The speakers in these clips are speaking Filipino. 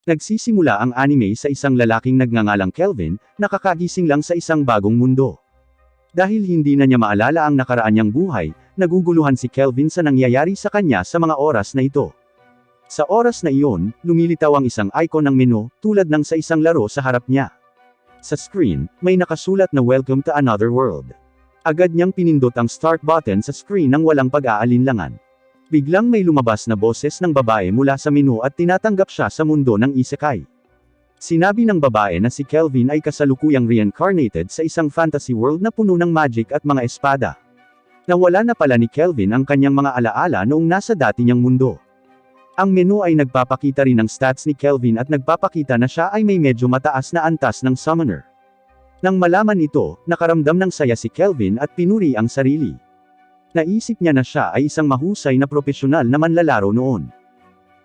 Nagsisimula ang anime sa isang lalaking nagngangalang Kelvin, nakakagising lang sa isang bagong mundo. Dahil hindi na niya maalala ang nakaraan niyang buhay, naguguluhan si Kelvin sa nangyayari sa kanya sa mga oras na ito. Sa oras na iyon, lumilitaw ang isang icon ng menu, tulad ng sa isang laro sa harap niya. Sa screen, may nakasulat na Welcome to Another World. Agad niyang pinindot ang start button sa screen nang walang pag-aalinlangan. Biglang may lumabas na boses ng babae mula sa menu at tinatanggap siya sa mundo ng isekai. Sinabi ng babae na si Kelvin ay kasalukuyang reincarnated sa isang fantasy world na puno ng magic at mga espada. Nawala na pala ni Kelvin ang kanyang mga alaala noong nasa dati niyang mundo. Ang menu ay nagpapakita rin ng stats ni Kelvin at nagpapakita na siya ay may medyo mataas na antas ng summoner. Nang malaman ito, nakaramdam ng saya si Kelvin at pinuri ang sarili. Naisip niya na siya ay isang mahusay na propesyonal na manlalaro noon.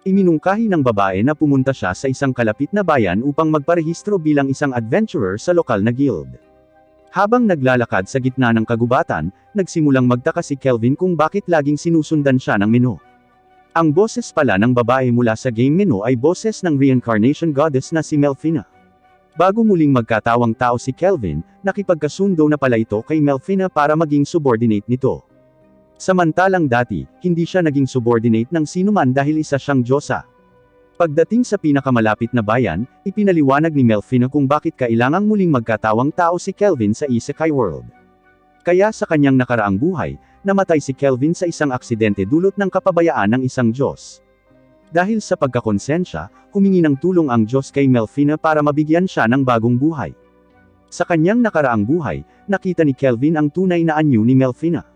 Iminungkahi ng babae na pumunta siya sa isang kalapit na bayan upang magparehistro bilang isang adventurer sa lokal na guild. Habang naglalakad sa gitna ng kagubatan, nagsimulang magtaka si Kelvin kung bakit laging sinusundan siya ng menu. Ang boses pala ng babae mula sa game menu ay boses ng reincarnation goddess na si Melfina. Bago muling magkatawang tao si Kelvin, nakipagkasundo na pala ito kay Melfina para maging subordinate nito. Samantalang dati, hindi siya naging subordinate ng sinuman dahil isa siyang diyosa. Pagdating sa pinakamalapit na bayan, ipinaliwanag ni Melfina kung bakit kailangang muling magkatawang tao si Kelvin sa Isekai World. Kaya sa kanyang nakaraang buhay, namatay si Kelvin sa isang aksidente dulot ng kapabayaan ng isang Diyos. Dahil sa pagkakonsensya, humingi ng tulong ang Diyos kay Melfina para mabigyan siya ng bagong buhay. Sa kanyang nakaraang buhay, nakita ni Kelvin ang tunay na anyo ni Melfina.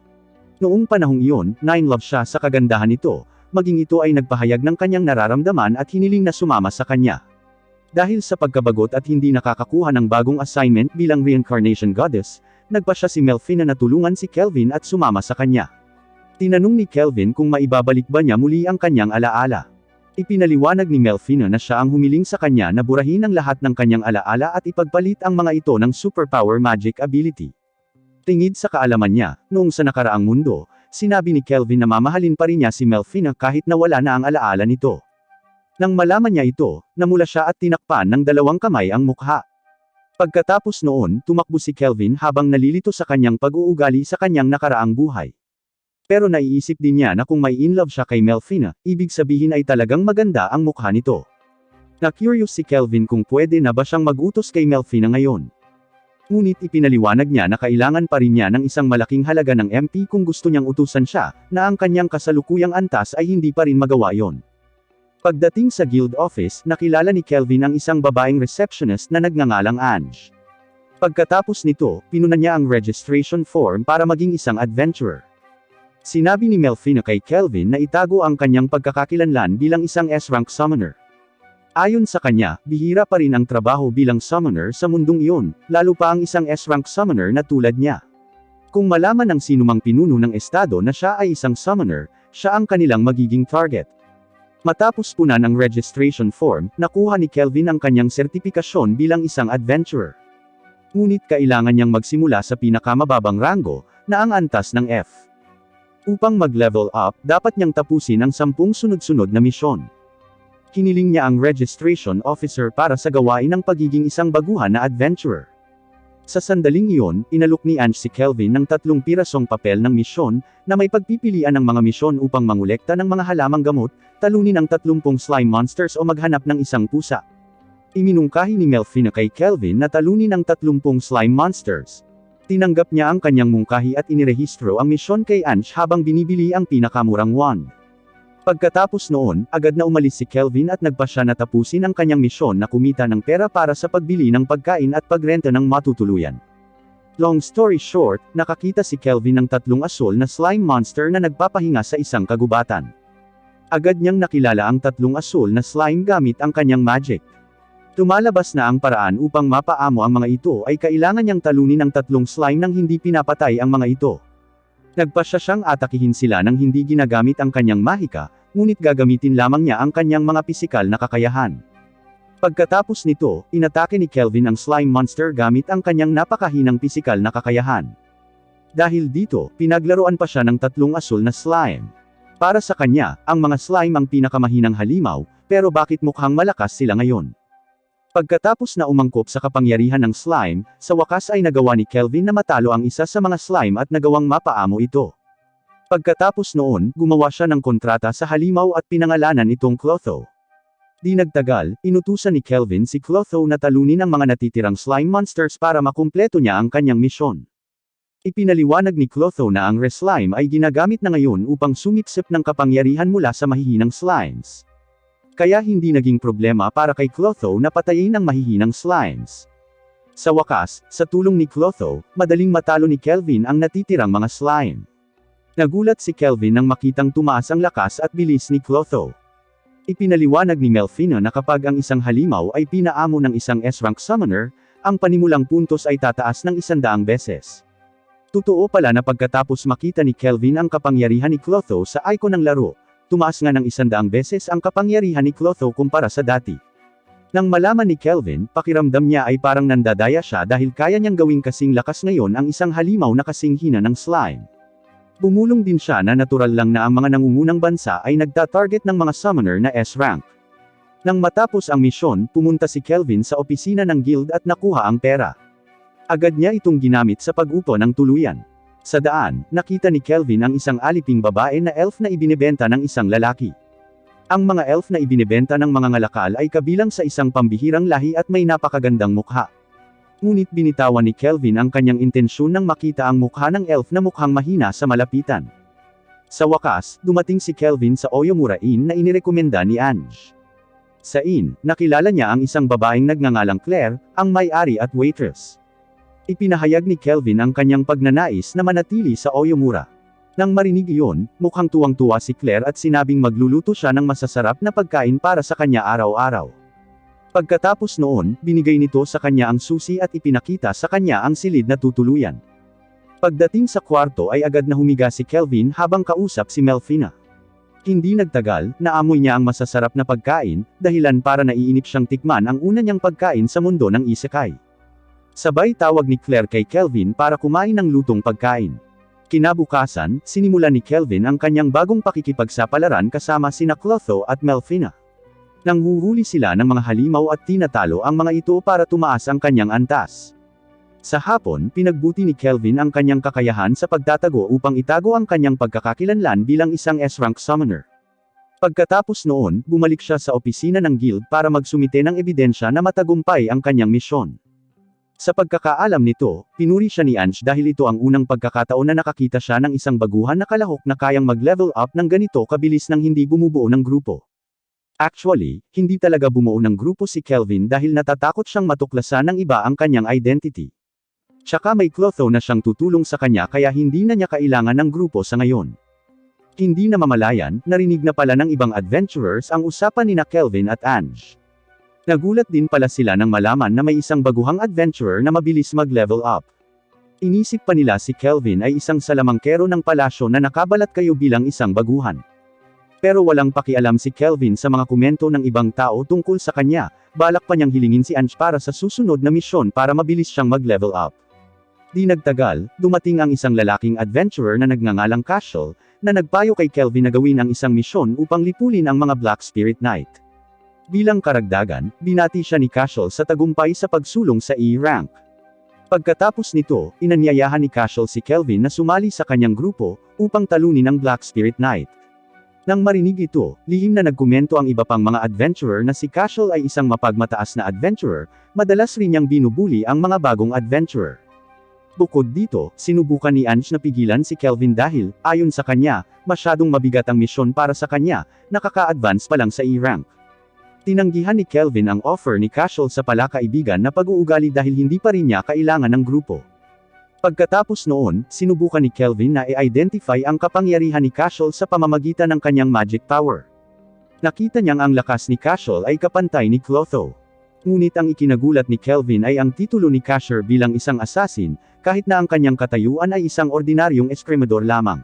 Noong panahong iyon, na-in-love siya sa kagandahan nito, maging ito ay nagpahayag ng kanyang nararamdaman at hiniling na sumama sa kanya. Dahil sa pagkabagot at hindi nakakakuha ng bagong assignment bilang reincarnation goddess, nagpa siya si Melfina na tulungan si Kelvin at sumama sa kanya. Tinanong ni Kelvin kung maibabalik ba niya muli ang kanyang alaala. Ipinaliwanag ni Melfina na siya ang humiling sa kanya na burahin ang lahat ng kanyang alaala at ipagpalit ang mga ito ng superpower magic ability. Tingid sa kaalaman niya, noong sa nakaraang mundo, sinabi ni Kelvin na mamahalin pa rin niya si Melfina kahit nawala na ang alaala nito. Nang malaman niya ito, namula siya at tinakpan ng dalawang kamay ang mukha. Pagkatapos noon, tumakbo si Kelvin habang nalilito sa kanyang pag-uugali sa kanyang nakaraang buhay. Pero naiisip din niya na kung may in-love siya kay Melfina, ibig sabihin ay talagang maganda ang mukha nito. Na-curious si Kelvin kung pwede na ba siyang mag-utos kay Melfina ngayon. Ngunit ipinaliwanag niya na kailangan pa rin niya ng isang malaking halaga ng MP kung gusto niyang utusan siya, na ang kanyang kasalukuyang antas ay hindi pa rin magawa yon. Pagdating sa guild office, nakilala ni Kelvin ang isang babaeng receptionist na nagngangalang Ange. Pagkatapos nito, pinunan niya ang registration form para maging isang adventurer. Sinabi ni Melfina kay Kelvin na itago ang kanyang pagkakakilanlan bilang isang S-rank summoner. Ayon sa kanya, bihira pa rin ang trabaho bilang summoner sa mundong iyon, lalo pa ang isang S-rank summoner na tulad niya. Kung malaman ng sinumang pinuno ng estado na siya ay isang summoner, siya ang kanilang magiging target. Matapos punan ang registration form, nakuha ni Kelvin ang kanyang sertipikasyon bilang isang adventurer. Ngunit kailangan niyang magsimula sa pinakamababang rango, na ang antas ng F. Upang mag-level up, dapat niyang tapusin ang 10 sunod-sunod na misyon. Hiniling niya ang registration officer para sa gawain ng pagiging isang baguhan na adventurer. Sa sandaling iyon, inalok ni Ange si Kelvin ng 3 pirasong papel ng misyon, na may pagpipilian ng mga misyon upang mangolekta ng mga halamang gamot, talunin ang 30 slime monsters o maghanap ng isang pusa. Iminungkahi ni Melfina kay Kelvin na talunin ang 30 slime monsters. Tinanggap niya ang kanyang mungkahi at inirehistro ang misyon kay Ange habang binibili ang pinakamurang wand. Pagkatapos noon, agad na umalis si Kelvin at nagpa siya na tapusin ang kanyang misyon na kumita ng pera para sa pagbili ng pagkain at pagrenta ng matutuluyan. Long story short, nakakita si Kelvin ng 3 asul na slime monster na nagpapahinga sa isang kagubatan. Agad niyang nakilala ang 3 asul na slime gamit ang kanyang magic. Tumalabas na ang paraan upang mapaamo ang mga ito ay kailangan niyang talunin ang 3 slime nang hindi pinapatay ang mga ito. Nagpasya siyang atakihin sila nang hindi ginagamit ang kanyang mahika, ngunit gagamitin lamang niya ang kanyang mga pisikal na kakayahan. Pagkatapos nito, inatake ni Kelvin ang slime monster gamit ang kanyang napakahinang pisikal na kakayahan. Dahil dito, pinaglaruan pa siya ng 3 asul na slime. Para sa kanya, ang mga slime ang pinakamahinang halimaw, pero bakit mukhang malakas sila ngayon? Pagkatapos na umangkop sa kapangyarihan ng slime, sa wakas ay nagawa ni Kelvin na matalo ang isa sa mga slime at nagawang mapaamo ito. Pagkatapos noon, gumawa siya ng kontrata sa halimaw at pinangalanan itong Clotho. Di nagtagal, inutusan ni Kelvin si Clotho na talunin ang mga natitirang slime monsters para makumpleto niya ang kanyang misyon. Ipinaliwanag ni Clotho na ang Reslime ay ginagamit na ngayon upang sumipsip ng kapangyarihan mula sa mahihinang slimes. Kaya hindi naging problema para kay Clotho na patayin ang mahihinang slimes. Sa wakas, sa tulong ni Clotho, madaling matalo ni Kelvin ang natitirang mga slime. Nagulat si Kelvin nang makitang tumaas ang lakas at bilis ni Clotho. Ipinaliwanag ni Melfina na kapag ang isang halimaw ay pinaamo ng isang S-rank summoner, ang panimulang puntos ay tataas ng 100 beses. Totoo pala na pagkatapos makita ni Kelvin ang kapangyarihan ni Clotho sa icon ng laro, tumaas nga ng 100 beses ang kapangyarihan ni Clotho kumpara sa dati. Nang malaman ni Kelvin, pakiramdam niya ay parang nandadaya siya dahil kaya niyang gawing kasing lakas ngayon ang isang halimaw na kasing hina ng slime. Bumulong din siya na natural lang na ang mga nangungunang bansa ay nagta-target ng mga summoner na S-rank. Nang matapos ang misyon, pumunta si Kelvin sa opisina ng guild at nakuha ang pera. Agad niya itong ginamit sa pag-upo ng tuluyan. Sa daan, nakita ni Kelvin ang isang aliping babae na elf na ibinebenta ng isang lalaki. Ang mga elf na ibinebenta ng mga ngalakal ay kabilang sa isang pambihirang lahi at may napakagandang mukha. Ngunit binitawan ni Kelvin ang kanyang intensyon nang makita ang mukha ng elf na mukhang mahina sa malapitan. Sa wakas, dumating si Kelvin sa Oyomura Inn na inirekomenda ni Ange. Sa inn, nakilala niya ang isang babaeng nagngangalang Claire, ang may-ari at waitress. Ipinahayag ni Kelvin ang kanyang pagnanais na manatili sa Oyomura. Nang marinig iyon, mukhang tuwang-tuwa si Claire at sinabing magluluto siya ng masasarap na pagkain para sa kanya araw-araw. Pagkatapos noon, binigay nito sa kanya ang susi at ipinakita sa kanya ang silid na tutuluyan. Pagdating sa kwarto ay agad na humiga si Kelvin habang kausap si Melfina. Hindi nagtagal, naamoy niya ang masasarap na pagkain, dahilan para naiinip siyang tikman ang una niyang pagkain sa mundo ng isekai. Sabay tawag ni Claire kay Kelvin para kumain ng lutong pagkain. Kinabukasan, sinimulan ni Kelvin ang kanyang bagong pakikipagsapalaran kasama sina Clotho at Melfina. Nanghuhuli sila ng mga halimaw at tinatalo ang mga ito para tumaas ang kanyang antas. Sa hapon, pinagbuti ni Kelvin ang kanyang kakayahan sa pagtatago upang itago ang kanyang pagkakakilanlan bilang isang S-rank summoner. Pagkatapos noon, bumalik siya sa opisina ng guild para magsumite ng ebidensya na matagumpay ang kanyang misyon. Sa pagkakaalam nito, pinuri siya ni Ange dahil ito ang unang pagkakataon na nakakita siya ng isang baguhan na kalahok na kayang mag-level up ng ganito kabilis nang hindi bumubuo ng grupo. Actually, hindi talaga bumuo ng grupo si Kelvin dahil natatakot siyang matuklasan ng iba ang kanyang identity. Tsaka may Clotho na siyang tutulong sa kanya kaya hindi na niya kailangan ng grupo sa ngayon. Hindi na mamalayan, narinig na pala ng ibang adventurers ang usapan ni Kelvin at Ange. Nagulat din pala sila nang malaman na may isang baguhang adventurer na mabilis mag-level up. Inisip pa nila si Kelvin ay isang salamangkero ng palasyo na nakabalat kayo bilang isang baguhan. Pero walang pakialam si Kelvin sa mga komento ng ibang tao tungkol sa kanya, balak pa niyang hilingin si Ange para sa susunod na misyon para mabilis siyang mag-level up. Di nagtagal, dumating ang isang lalaking adventurer na nagngangalang Cashel, na nagpayo kay Kelvin na gawin ang isang misyon upang lipulin ang mga Black Spirit Knight. Bilang karagdagan, binati siya ni Cashel sa tagumpay sa pagsulong sa E-rank. Pagkatapos nito, inanyayahan ni Cashel si Kelvin na sumali sa kanyang grupo, upang talunin ang Black Spirit Knight. Nang marinig ito, lihim na nagkomento ang iba pang mga adventurer na si Cashel ay isang mapagmataas na adventurer, madalas rin niyang binubuli ang mga bagong adventurer. Bukod dito, sinubukan ni Ange na pigilan si Kelvin dahil, ayon sa kanya, masyadong mabigat ang misyon para sa kanya, nakaka-advance pa lang sa E-rank. Tinanggihan ni Kelvin ang offer ni Cashel sa palakaibigan na pag-uugali dahil hindi pa rin niya kailangan ng grupo. Pagkatapos noon, sinubukan ni Kelvin na i-identify ang kapangyarihan ni Cashel sa pamamagitan ng kanyang magic power. Nakita niyang ang lakas ni Cashel ay kapantay ni Clotho. Ngunit ang ikinagulat ni Kelvin ay ang titulo ni Casher bilang isang assassin, kahit na ang kanyang katayuan ay isang ordinaryong eskrimador lamang.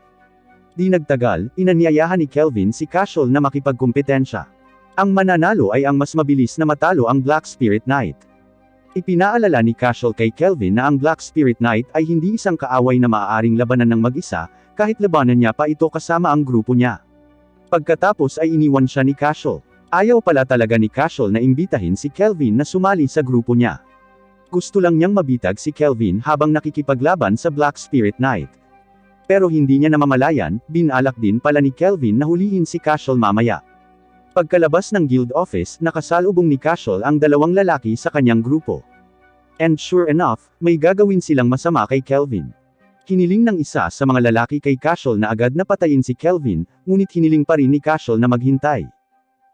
Di nagtagal, inanyayahan ni Kelvin si Cashel na makipagkumpetensya. Ang mananalo ay ang mas mabilis na matalo ang Black Spirit Knight. Ipinaalala ni Cashel kay Kelvin na ang Black Spirit Knight ay hindi isang kaaway na maaaring labanan ng mag-isa, kahit labanan niya pa ito kasama ang grupo niya. Pagkatapos ay iniwan siya ni Cashel. Ayaw pala talaga ni Casual na imbitahin si Kelvin na sumali sa grupo niya. Gusto lang niyang mabitag si Kelvin habang nakikipaglaban sa Black Spirit Knight. Pero hindi niya namamalayan, binalak din pala ni Kelvin na hulihin si Casual mamaya. Pagkalabas ng guild office, nakasalubong ni Casual ang dalawang lalaki sa kanyang grupo. And sure enough, may gagawin silang masama kay Kelvin. Hiniling ng isa sa mga lalaki kay Casual na agad na patayin si Kelvin, ngunit hiniling pa rin ni Casual na maghintay.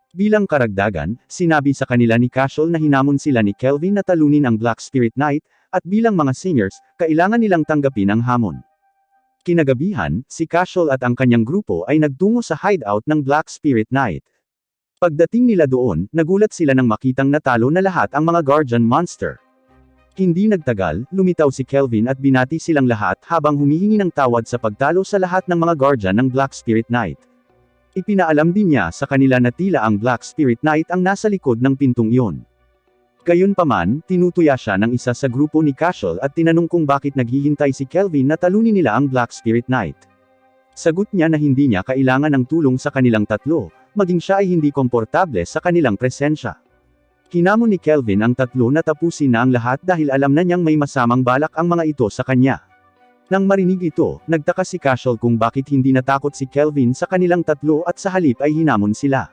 Bilang karagdagan, sinabi sa kanila ni Casual na hinamon sila ni Kelvin na talunin ang Black Spirit Knight, at bilang mga seniors, kailangan nilang tanggapin ang hamon. Kinagabihan, si Casual at ang kanyang grupo ay nagtungo sa hideout ng Black Spirit Knight. Pagdating nila doon, nagulat sila nang makitang natalo na lahat ang mga Guardian Monster. Hindi nagtagal, lumitaw si Kelvin at binati silang lahat habang humihingi ng tawad sa pagtalo sa lahat ng mga Guardian ng Black Spirit Knight. Ipinaalam din niya sa kanila na tila ang Black Spirit Knight ang nasa likod ng pintong iyon. Gayunpaman, tinutuya siya ng isa sa grupo ni Casual at tinanong kung bakit naghihintay si Kelvin na talunin nila ang Black Spirit Knight. Sagot niya na hindi niya kailangan ng tulong sa kanilang tatlo, maging siya ay hindi komportable sa kanilang presensya. Hinamon ni Kelvin ang tatlo na tapusin na ang lahat dahil alam na niyang may masamang balak ang mga ito sa kanya. Nang marinig ito, nagtaka si Casual kung bakit hindi natakot si Kelvin sa kanilang tatlo at sa halip ay hinamon sila.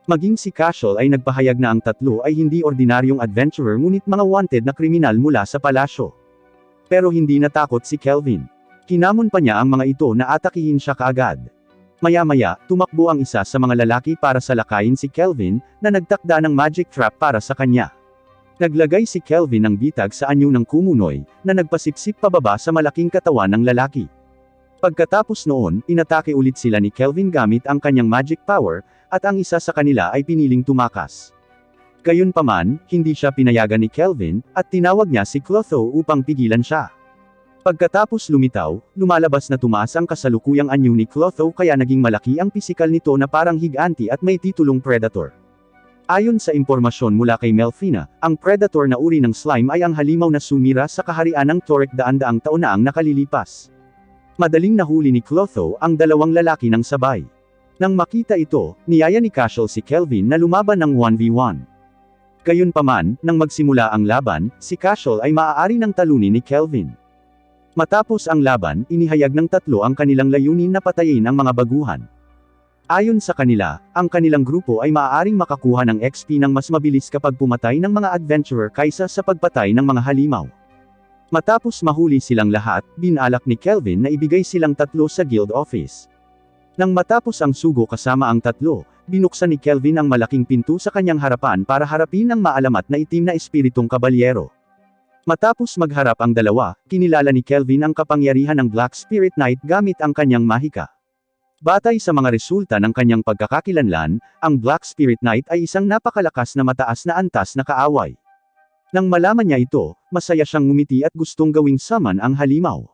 Maging si Casual ay nagpahayag na ang tatlo ay hindi ordinaryong adventurer ngunit mga wanted na kriminal mula sa palasyo. Pero hindi natakot si Kelvin. Hinamon pa niya ang mga ito na atakihin siya kaagad. Maya-maya, tumakbo ang isa sa mga lalaki para salakayin si Kelvin, na nagtakda ng magic trap para sa kanya. Naglagay si Kelvin ng bitag sa anyo ng kumunoy, na nagpasipsip pababa sa malaking katawan ng lalaki. Pagkatapos noon, inatake ulit sila ni Kelvin gamit ang kanyang magic power, at ang isa sa kanila ay piniling tumakas. Gayunpaman, hindi siya pinayagan ni Kelvin, at tinawag niya si Clotho upang pigilan siya. Pagkatapos lumitaw, lumalabas na tumaas ang kasalukuyang anyo ni Clotho kaya naging malaki ang pisikal nito na parang higanti at may titulong Predator. Ayon sa impormasyon mula kay Melfina, ang Predator na uri ng slime ay ang halimaw na sumira sa kaharian ng Torek daan-daang taon na ang nakalilipas. Madaling nahuli ni Clotho ang dalawang lalaki ng sabay. Nang makita ito, niyaya ni Casual si Kelvin na lumaban ng 1v1. Gayunpaman, nang magsimula ang laban, si Casual ay maaari ng talunin ni Kelvin. Matapos ang laban, inihayag ng tatlo ang kanilang layunin na patayin ang mga baguhan. Ayon sa kanila, ang kanilang grupo ay maaaring makakuha ng XP ng mas mabilis kapag pumatay ng mga adventurer kaysa sa pagpatay ng mga halimaw. Matapos mahuli silang lahat, binalak ni Kelvin na ibigay silang tatlo sa guild office. Nang matapos ang sugo kasama ang tatlo, binuksan ni Kelvin ang malaking pinto sa kanyang harapan para harapin ang maalamat na itim na espiritong kabalyero. Matapos magharap ang dalawa, kinilala ni Kelvin ang kapangyarihan ng Black Spirit Knight gamit ang kanyang mahika. Batay sa mga resulta ng kanyang pagkakakilanlan, ang Black Spirit Knight ay isang napakalakas na mataas na antas na kaaway. Nang malaman niya ito, masaya siyang ngumiti at gustong gawing summon ang halimaw.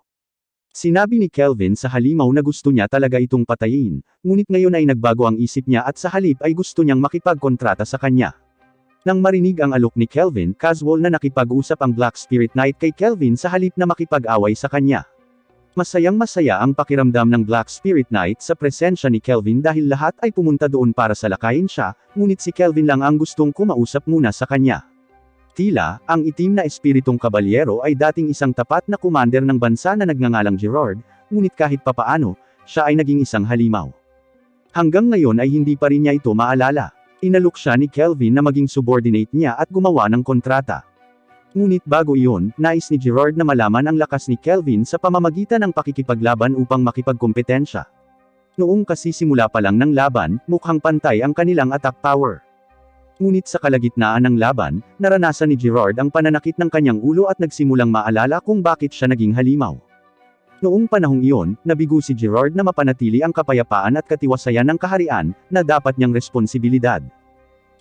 Sinabi ni Kelvin sa halimaw na gusto niya talaga itong patayin, ngunit ngayon ay nagbago ang isip niya at sa halip ay gusto niyang makipagkontrata sa kanya. Nang marinig ang alok ni Kelvin, casual na nakipag-usap ang Black Spirit Knight kay Kelvin sa halip na makipag-away sa kanya. Masayang-masaya ang pakiramdam ng Black Spirit Knight sa presensya ni Kelvin dahil lahat ay pumunta doon para salakayin siya, ngunit si Kelvin lang ang gustong kumausap muna sa kanya. Tila, ang itim na espiritong kabalyero ay dating isang tapat na commander ng bansa na nagngangalang Gerard, ngunit kahit papaano, siya ay naging isang halimaw. Hanggang ngayon ay hindi pa rin niya ito maalala. Inalok siya ni Kelvin na maging subordinate niya at gumawa ng kontrata. Ngunit bago iyon, nais ni Gerard na malaman ang lakas ni Kelvin sa pamamagitan ng pakikipaglaban upang makipagkompetensya. Noong kasisimula pa lang ng laban, mukhang pantay ang kanilang attack power. Ngunit sa kalagitnaan ng laban, naranasan ni Gerard ang pananakit ng kanyang ulo at nagsimulang maalala kung bakit siya naging halimaw. Noong panahong iyon, nabigo si Gerard na mapanatili ang kapayapaan at katiwasayan ng kaharian, na dapat niyang responsibilidad.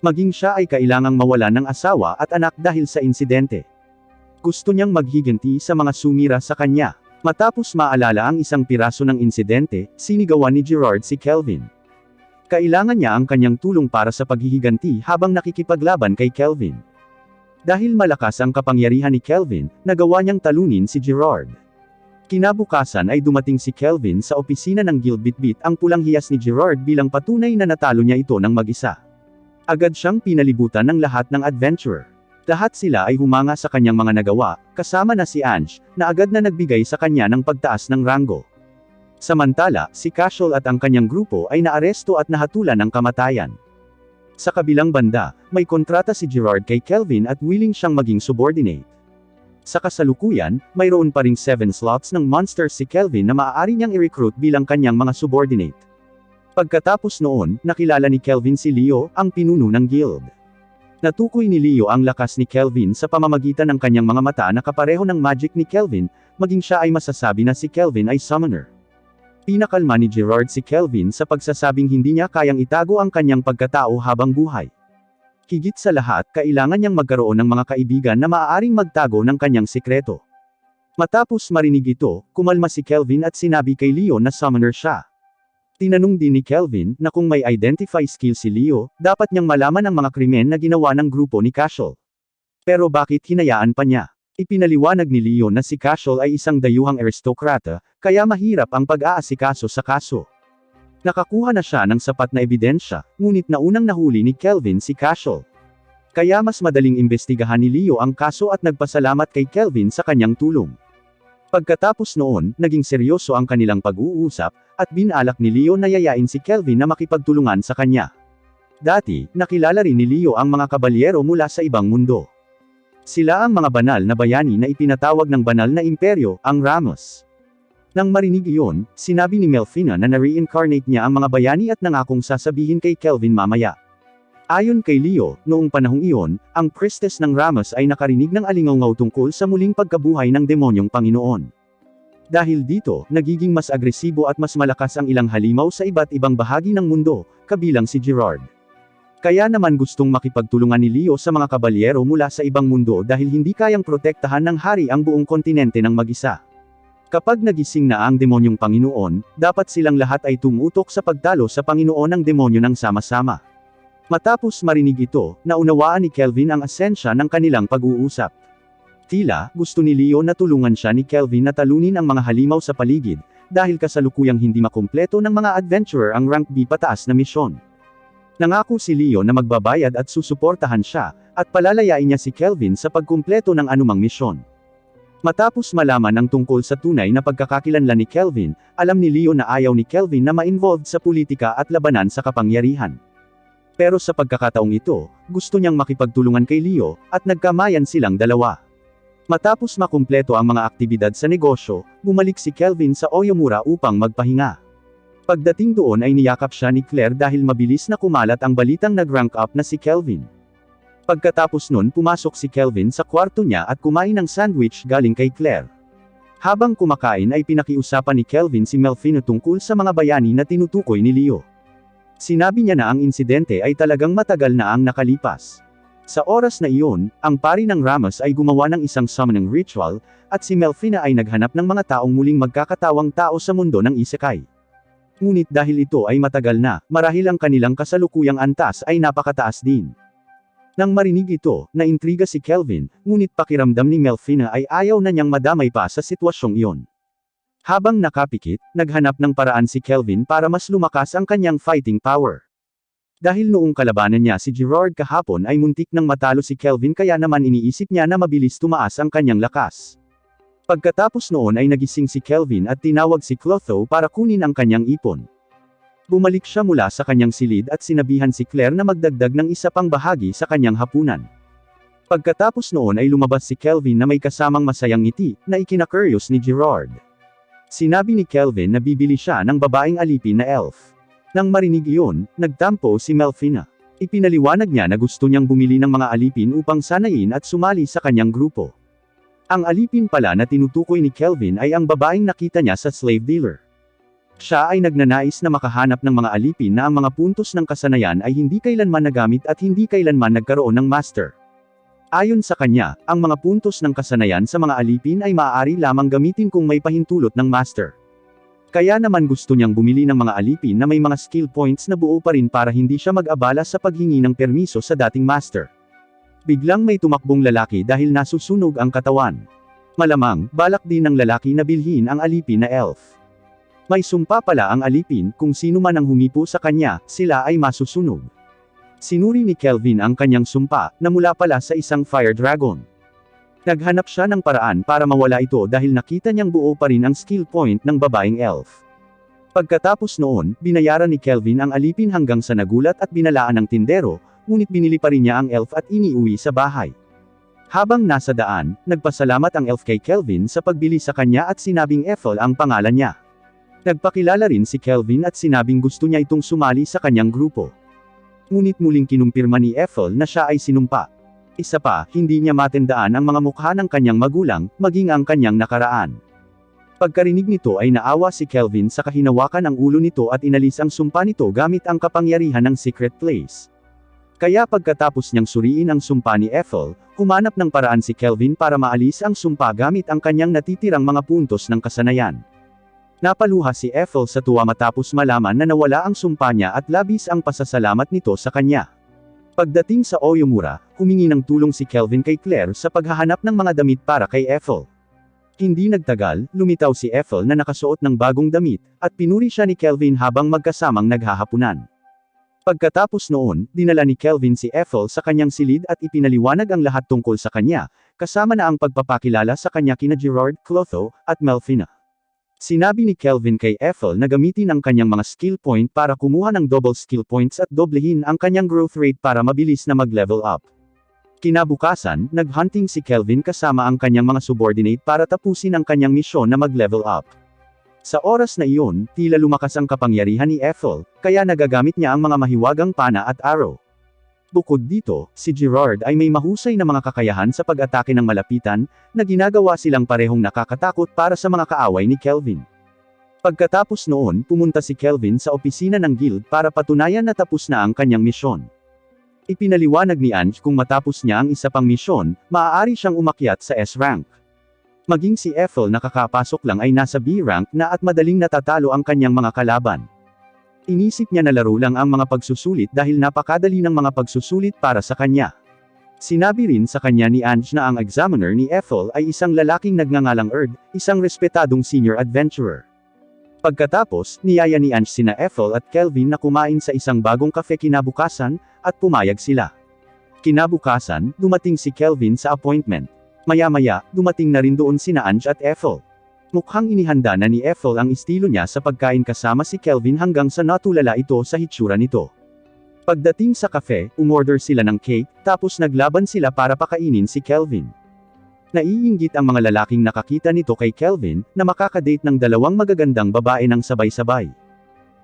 Maging siya ay kailangang mawalan ng asawa at anak dahil sa insidente. Gusto niyang maghiganti sa mga sumira sa kanya. Matapos maalala ang isang piraso ng insidente, sinigawan ni Gerard si Kelvin. Kailangan niya ang kanyang tulong para sa paghihiganti habang nakikipaglaban kay Kelvin. Dahil malakas ang kapangyarihan ni Kelvin, nagawa niyang talunin si Gerard. Kinabukasan ay dumating si Kelvin sa opisina ng Guild Bitbit ang pulang hiyas ni Gerard bilang patunay na natalo niya ito ng mag-isa. Agad siyang pinalibutan ng lahat ng adventurer. Lahat sila ay humanga sa kanyang mga nagawa, kasama na si Ange, na agad na nagbigay sa kanya ng pagtaas ng ranggo. Samantala, si Casual at ang kanyang grupo ay naaresto at nahatulan ng kamatayan. Sa kabilang banda, may kontrata si Gerard kay Kelvin at willing siyang maging subordinate. Sa kasalukuyan, mayroon pa ring 7 slots ng monsters si Kelvin na maaari niyang i-recruit bilang kanyang mga subordinate. Pagkatapos noon, nakilala ni Kelvin si Leo, ang pinuno ng guild. Natukoy ni Leo ang lakas ni Kelvin sa pamamagitan ng kanyang mga mata na kapareho ng magic ni Kelvin, maging siya ay masasabi na si Kelvin ay summoner. Pinakalma ni Gerard si Kelvin sa pagsasabing hindi niya kayang itago ang kanyang pagkatao habang buhay. Higit sa lahat, kailangan niyang magkaroon ng mga kaibigan na maaaring magtago ng kanyang sikreto. Matapos marinig ito, kumalma si Kelvin at sinabi kay Leo na summoner siya. Tinanong din ni Kelvin na kung may identify skill si Leo, dapat niyang malaman ang mga krimen na ginawa ng grupo ni Casual. Pero bakit hinayaan pa niya? Ipinaliwanag ni Leo na si Casual ay isang dayuhang aristokrata, kaya mahirap ang pag-aasikaso sa kaso. Nakakuha na siya ng sapat na ebidensya, ngunit naunang nahuli ni Kelvin si Casual. Kaya mas madaling imbestigahan ni Leo ang kaso at nagpasalamat kay Kelvin sa kanyang tulong. Pagkatapos noon, naging seryoso ang kanilang pag-uusap, at binalak ni Leo na yayain si Kelvin na makipagtulungan sa kanya. Dati, nakilala rin ni Leo ang mga kabalyero mula sa ibang mundo. Sila ang mga banal na bayani na ipinatawag ng banal na imperyo, ang Ramos. Nang marinig iyon, sinabi ni Melfina na na-reincarnate niya ang mga bayani at nangakong sasabihin kay Kelvin mamaya. Ayon kay Leo, noong panahong iyon, ang priestess ng Ramos ay nakarinig ng alingaw tungkol sa muling pagkabuhay ng demonyong Panginoon. Dahil dito, nagiging mas agresibo at mas malakas ang ilang halimaw sa iba't ibang bahagi ng mundo, kabilang si Gerard. Kaya naman gustong makipagtulungan ni Leo sa mga kabalyero mula sa ibang mundo dahil hindi kayang protektahan ng hari ang buong kontinente ng mag-isa. Kapag nagising na ang demonyong Panginoon, dapat silang lahat ay tumutok sa pagtalo sa Panginoon ng demonyo ng sama-sama. Matapos marinig ito, naunawaan ni Kelvin ang asensya ng kanilang pag-uusap. Tila, gusto ni Leo na tulungan siya ni Kelvin na talunin ang mga halimaw sa paligid, dahil kasalukuyang hindi makumpleto ng mga adventurer ang rank B pataas na misyon. Nangako si Leo na magbabayad at susuportahan siya, at palalayain niya si Kelvin sa pagkumpleto ng anumang misyon. Matapos malaman ang tungkol sa tunay na pagkakakilanlan ni Kelvin, alam ni Leo na ayaw ni Kelvin na ma-involved sa politika at labanan sa kapangyarihan. Pero sa pagkakataong ito, gusto niyang makipagtulungan kay Leo, at nagkamayan silang dalawa. Matapos makumpleto ang mga aktibidad sa negosyo, bumalik si Kelvin sa Oyomura upang magpahinga. Pagdating doon ay niyakap siya ni Claire dahil mabilis na kumalat ang balitang nag-rank up na si Kelvin. Pagkatapos nun pumasok si Kelvin sa kwarto niya at kumain ng sandwich galing kay Claire. Habang kumakain ay pinakiusapan ni Kelvin si Melfina tungkol sa mga bayani na tinutukoy ni Leo. Sinabi niya na ang insidente ay talagang matagal na ang nakalipas. Sa oras na iyon, ang pari ng Ramos ay gumawa ng isang summoning ritual, at si Melfina ay naghanap ng mga taong muling magkakatawang tao sa mundo ng isekai. Ngunit dahil ito ay matagal na, marahil ang kanilang kasalukuyang antas ay napakataas din. Nang marinig ito, naintriga si Kelvin, ngunit pakiramdam ni Melfina ay ayaw na niyang madamay pa sa sitwasyong iyon. Habang nakapikit, naghanap ng paraan si Kelvin para mas lumakas ang kanyang fighting power. Dahil noong kalabanan niya si Gerard kahapon ay muntik nang matalo si Kelvin kaya naman iniisip niya na mabilis tumaas ang kanyang lakas. Pagkatapos noon ay nagising si Kelvin at tinawag si Clotho para kunin ang kanyang ipon. Bumalik siya mula sa kanyang silid at sinabihan si Claire na magdagdag ng isa pang bahagi sa kanyang hapunan. Pagkatapos noon ay lumabas si Kelvin na may kasamang masayang ngiti, na ikinakuryos ni Gerard. Sinabi ni Kelvin na bibili siya ng babaeng alipin na elf. Nang marinig iyon, nagtampo si Melfina. Ipinaliwanag niya na gusto niyang bumili ng mga alipin upang sanayin at sumali sa kanyang grupo. Ang alipin pala na tinutukoy ni Kelvin ay ang babaeng nakita niya sa slave dealer. Siya ay nagnanais na makahanap ng mga alipin na ang mga puntos ng kasanayan ay hindi kailanman nagamit at hindi kailanman nagkaroon ng master. Ayon sa kanya, ang mga puntos ng kasanayan sa mga alipin ay maaari lamang gamitin kung may pahintulot ng master. Kaya naman gusto niyang bumili ng mga alipin na may mga skill points na buo pa rin para hindi siya mag-abala sa paghingi ng permiso sa dating master. Biglang may tumakbong lalaki dahil nasusunog ang katawan. Malamang, balak din ng lalaki na bilhin ang alipin na elf. May sumpa pala ang alipin, kung sino man ang humipo sa kanya, sila ay masusunog. Sinuri ni Kelvin ang kanyang sumpa, na mula pala sa isang fire dragon. Naghanap siya ng paraan para mawala ito dahil nakita niyang buo pa rin ang skill point ng babaeng elf. Pagkatapos noon, binayaran ni Kelvin ang alipin hanggang sa nagulat at binalaan ng tindero, ngunit binili pa rin niya ang elf at iniuwi sa bahay. Habang nasa daan, nagpasalamat ang elf kay Kelvin sa pagbili sa kanya at sinabing Ethel ang pangalan niya. Nagpakilala rin si Kelvin at sinabing gusto niya itong sumali sa kanyang grupo. Ngunit muling kinumpirma ni Ethel na siya ay sinumpa. Isa pa, hindi niya matandaan ang mga mukha ng kanyang magulang, maging ang kanyang nakaraan. Pagkarinig nito ay naawa si Kelvin sa kahinawakan ang ulo nito at inalis ang sumpa nito gamit ang kapangyarihan ng secret place. Kaya pagkatapos niyang suriin ang sumpa ni Ethel, humanap ng paraan si Kelvin para maalis ang sumpa gamit ang kanyang natitirang mga puntos ng kasanayan. Napaluha si Ethel sa tuwa matapos malaman na nawala ang sumpa niya at labis ang pasasalamat nito sa kanya. Pagdating sa Oyomura, humingi ng tulong si Kelvin kay Claire sa paghahanap ng mga damit para kay Ethel. Hindi nagtagal, lumitaw si Ethel na nakasuot ng bagong damit, at pinuri siya ni Kelvin habang magkasamang naghahapunan. Pagkatapos noon, dinala ni Kelvin si Ethel sa kanyang silid at ipinaliwanag ang lahat tungkol sa kanya, kasama na ang pagpapakilala sa kanya kina Gerard, Clotho, at Melfina. Sinabi ni Kelvin kay Ethel na gamitin ang kanyang mga skill point para kumuha ng double skill points at doblehin ang kanyang growth rate para mabilis na mag-level up. Kinabukasan, nag-hunting si Kelvin kasama ang kanyang mga subordinate para tapusin ang kanyang misyon na mag-level up. Sa oras na iyon, tila lumakas ang kapangyarihan ni Ethel, kaya nagagamit niya ang mga mahiwagang pana at arrow. Bukod dito, si Gerard ay may mahusay na mga kakayahan sa pag-atake ng malapitan, na ginagawa silang parehong nakakatakot para sa mga kaaway ni Kelvin. Pagkatapos noon, pumunta si Kelvin sa opisina ng guild para patunayan na tapos na ang kanyang misyon. Ipinaliwanag ni Ange kung matapos niya ang isa pang misyon, maaari siyang umakyat sa S-rank. Maging si Ethel na kakapasok lang ay nasa B-rank na at madaling natatalo ang kanyang mga kalaban. Inisip niya na laro lang ang mga pagsusulit dahil napakadali ng mga pagsusulit para sa kanya. Sinabi rin sa kanya ni Ange na ang examiner ni Ethel ay isang lalaking nagngangalang Erd, isang respetadong senior adventurer. Pagkatapos, niyaya ni Ange sina Ethel at Kelvin na kumain sa isang bagong kafe kinabukasan, at pumayag sila. Kinabukasan, dumating si Kelvin sa appointment. Maya-maya, dumating na rin doon sina Ange at Ethel. Mukhang inihanda na ni Ethel ang estilo niya sa pagkain kasama si Kelvin hanggang sa natulala ito sa hitsura nito. Pagdating sa cafe, umorder sila ng cake, tapos naglaban sila para pakainin si Kelvin. Naiinggit ang mga lalaking nakakita nito kay Kelvin, na makakadate ng dalawang magagandang babae ng sabay-sabay.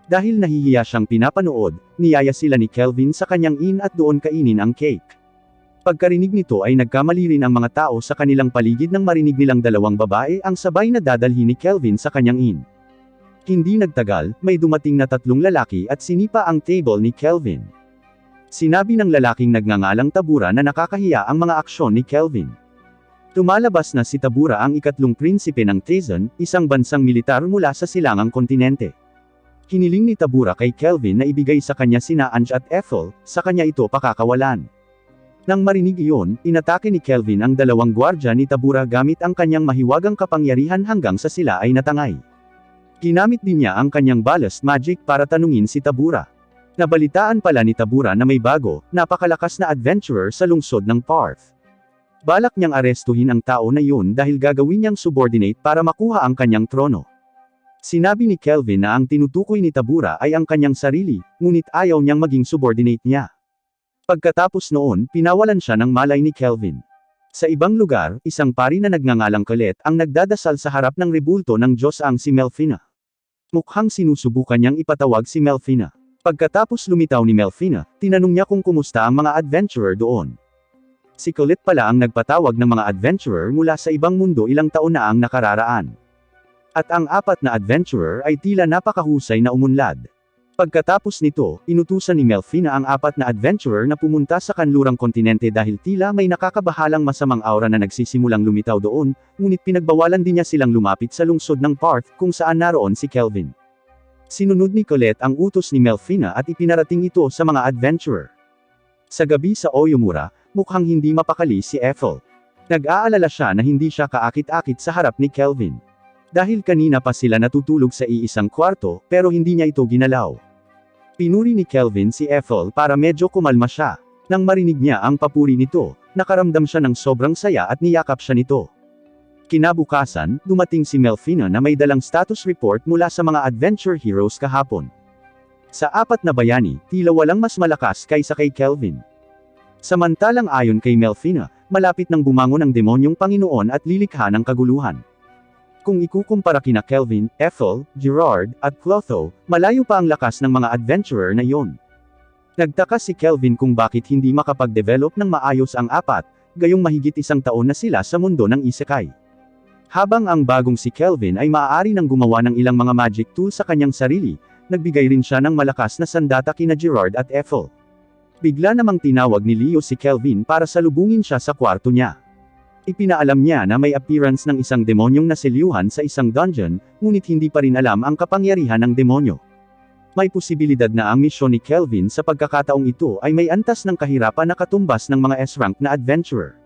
Dahil nahihiya siyang pinapanood, niyaya sila ni Kelvin sa kanyang inn at doon kainin ang cake. Pagkarinig nito ay nagkamali rin ang mga tao sa kanilang paligid nang marinig nilang dalawang babae ang sabay na dadalhin ni Kelvin sa kanyang inn. Hindi nagtagal, may dumating na tatlong lalaki at sinipa ang table ni Kelvin. Sinabi ng lalaking nagngangalang Tabura na nakakahiya ang mga aksyon ni Kelvin. Tumalabas na si Tabura ang ikatlong prinsipe ng Tezon, isang bansang militar mula sa silangang kontinente. Hiniling ni Tabura kay Kelvin na ibigay sa kanya sina Ange at Ethel, sa kanya ito pakakawalan. Nang marinig iyon, inatake ni Kelvin ang dalawang gwardya ni Tabura gamit ang kanyang mahiwagang kapangyarihan hanggang sa sila ay natangay. Ginamit din niya ang kanyang ballast magic para tanungin si Tabura. Nabalitaan pala ni Tabura na may bago, napakalakas na adventurer sa lungsod ng Parth. Balak niyang arestuhin ang tao na yun dahil gagawin niyang subordinate para makuha ang kanyang trono. Sinabi ni Kelvin na ang tinutukoy ni Tabura ay ang kanyang sarili, ngunit ayaw niyang maging subordinate niya. Pagkatapos noon, pinawalan siya ng malay ni Kelvin. Sa ibang lugar, isang pari na nagngangalang Colette ang nagdadasal sa harap ng rebulto ng Diyos-ang si Melfina. Mukhang sinusubukan niyang ipatawag si Melfina. Pagkatapos lumitaw ni Melfina, tinanong niya kung kumusta ang mga adventurer doon. Si Colette pala ang nagpatawag ng mga adventurer mula sa ibang mundo ilang taon na ang nakararaan. At ang apat na adventurer ay tila napakahusay na umunlad. Pagkatapos nito, inutusan ni Melfina ang apat na adventurer na pumunta sa kanlurang kontinente dahil tila may nakakabahalang masamang aura na nagsisimulang lumitaw doon, ngunit pinagbawalan din niya silang lumapit sa lungsod ng Parth kung saan naroon si Kelvin. Sinunod ni Colette ang utos ni Melfina at ipinarating ito sa mga adventurer. Sa gabi sa Oyomura, mukhang hindi mapakali si Ethel. Nag-aalala siya na hindi siya kaakit-akit sa harap ni Kelvin. Dahil kanina pa sila natutulog sa iisang kwarto, pero hindi niya ito ginalaw. Pinuri ni Kelvin si Ethel para medyo kumalma siya. Nang marinig niya ang papuri nito, nakaramdam siya ng sobrang saya at niyakap siya nito. Kinabukasan, dumating si Melfina na may dalang status report mula sa mga adventure heroes kahapon. Sa apat na bayani, tila walang mas malakas kaysa kay Kelvin. Samantalang ayon kay Melfina, malapit nang bumangon ang demonyong Panginoon at lilikha ng kaguluhan. Kung ikukumpara kina Kelvin, Ethel, Gerard, at Clotho, malayo pa ang lakas ng mga adventurer na iyon. Nagtaka si Kelvin kung bakit hindi makapag-develop ng maayos ang apat, gayong mahigit 1 taon na sila sa mundo ng isekai. Habang ang bagong si Kelvin ay maaari nang gumawa ng ilang mga magic tool sa kanyang sarili, nagbigay rin siya ng malakas na sandata kina Gerard at Ethel. Bigla namang tinawag ni Leo si Kelvin para salubungin siya sa kwarto niya. Ipinaalam niya na may appearance ng isang demonyong naselyuhan sa isang dungeon, ngunit hindi pa rin alam ang kapangyarihan ng demonyo. May posibilidad na ang misyon ni Kelvin sa pagkakataong ito ay may antas ng kahirapan na katumbas ng mga S-rank na adventurer.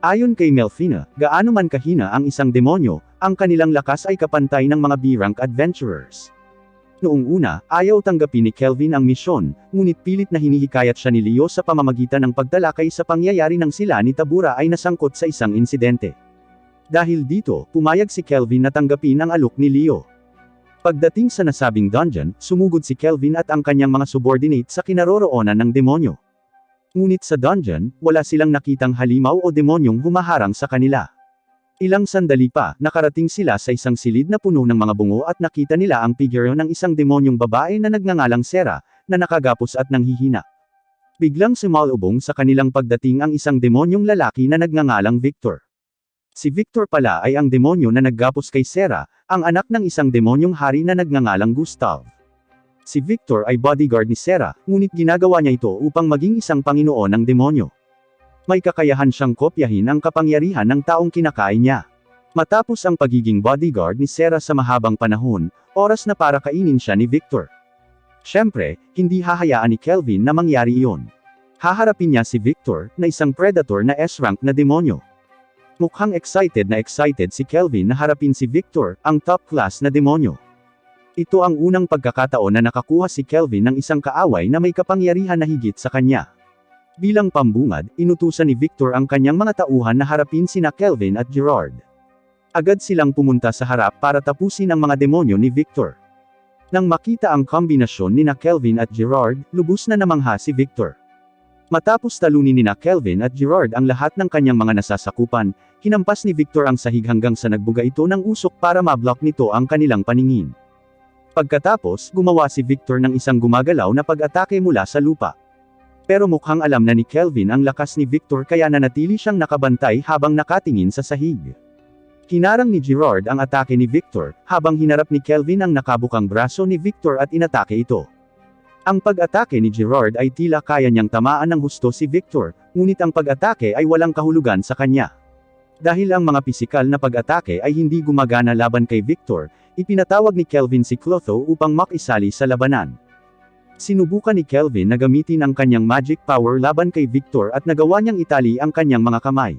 Ayon kay Melfina, gaano man kahina ang isang demonyo, ang kanilang lakas ay kapantay ng mga B-rank adventurers. Noong una, ayaw tanggapin ni Kelvin ang misyon, ngunit pilit na hinihikayat siya ni Leo sa pamamagitan ng pagtalakay sa pangyayari nang sila ni Tabura ay nasangkot sa isang insidente. Dahil dito, pumayag si Kelvin na tanggapin ang alok ni Leo. Pagdating sa nasabing dungeon, sumugod si Kelvin at ang kanyang mga subordinate sa kinaroroonan ng demonyo. Ngunit sa dungeon, wala silang nakitang halimaw o demonyong humaharang sa kanila. Ilang sandali pa, nakarating sila sa isang silid na puno ng mga bungo at nakita nila ang figure ng isang demonyong babae na nagngangalang Sera, na nakagapos at nanghihina. Biglang sumalubong sa kanilang pagdating ang isang demonyong lalaki na nagngangalang Victor. Si Victor pala ay ang demonyo na naggapos kay Sera, ang anak ng isang demonyong hari na nagngangalang Gustav. Si Victor ay bodyguard ni Sera, ngunit ginagawa niya ito upang maging isang panginoon ng demonyo. May kakayahan siyang kopyahin ang kapangyarihan ng taong kinakain niya. Matapos ang pagiging bodyguard ni Sera sa mahabang panahon, oras na para kainin siya ni Victor. Siyempre, hindi hahayaan ni Kelvin na mangyari iyon. Haharapin niya si Victor, na isang predator na S-rank na demonyo. Mukhang excited si Kelvin na harapin si Victor, ang top class na demonyo. Ito ang unang pagkakataon na nakakuha si Kelvin ng isang kaaway na may kapangyarihan na higit sa kanya. Bilang pambungad, inutusan ni Victor ang kanyang mga tauhan na harapin sina Kelvin at Gerard. Agad silang pumunta sa harap para tapusin ang mga demonyo ni Victor. Nang makita ang kombinasyon nina Kelvin at Gerard, lubos na namangha si Victor. Matapos talunin nina Kelvin at Gerard ang lahat ng kanyang mga nasasakupan, hinampas ni Victor ang sahig hanggang sa nagbuga ito ng usok para mablock nito ang kanilang paningin. Pagkatapos, gumawa si Victor ng isang gumagalaw na pag-atake mula sa lupa. Pero mukhang alam na ni Kelvin ang lakas ni Victor kaya nanatili siyang nakabantay habang nakatingin sa sahig. Hinarang ni Gerard ang atake ni Victor, habang hinarap ni Kelvin ang nakabukang braso ni Victor at inatake ito. Ang pag-atake ni Gerard ay tila kaya niyang tamaan ng husto si Victor, ngunit ang pag-atake ay walang kahulugan sa kanya. Dahil ang mga pisikal na pag-atake ay hindi gumagana laban kay Victor, ipinatawag ni Kelvin si Clotho upang makisali sa labanan. Sinubukan ni Kelvin na gamitin ang kanyang magic power laban kay Victor at nagawa niyang itali ang kanyang mga kamay.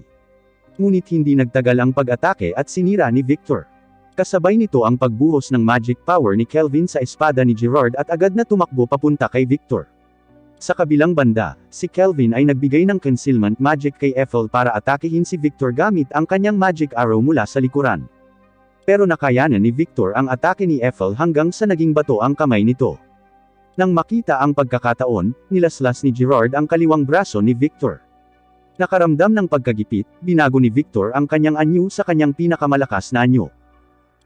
Ngunit hindi nagtagal ang pag-atake at sinira ni Victor. Kasabay nito ang pagbuhos ng magic power ni Kelvin sa espada ni Gerard at agad na tumakbo papunta kay Victor. Sa kabilang banda, si Kelvin ay nagbigay ng concealment magic kay Ethel para atakehin si Victor gamit ang kanyang magic arrow mula sa likuran. Pero nakayanan ni Victor ang atake ni Ethel hanggang sa naging bato ang kamay nito. Nang makita ang pagkakataon, nilaslas ni Gerard ang kaliwang braso ni Victor. Nakaramdam ng pagkagipit, binago ni Victor ang kanyang anyo sa kanyang pinakamalakas na anyo.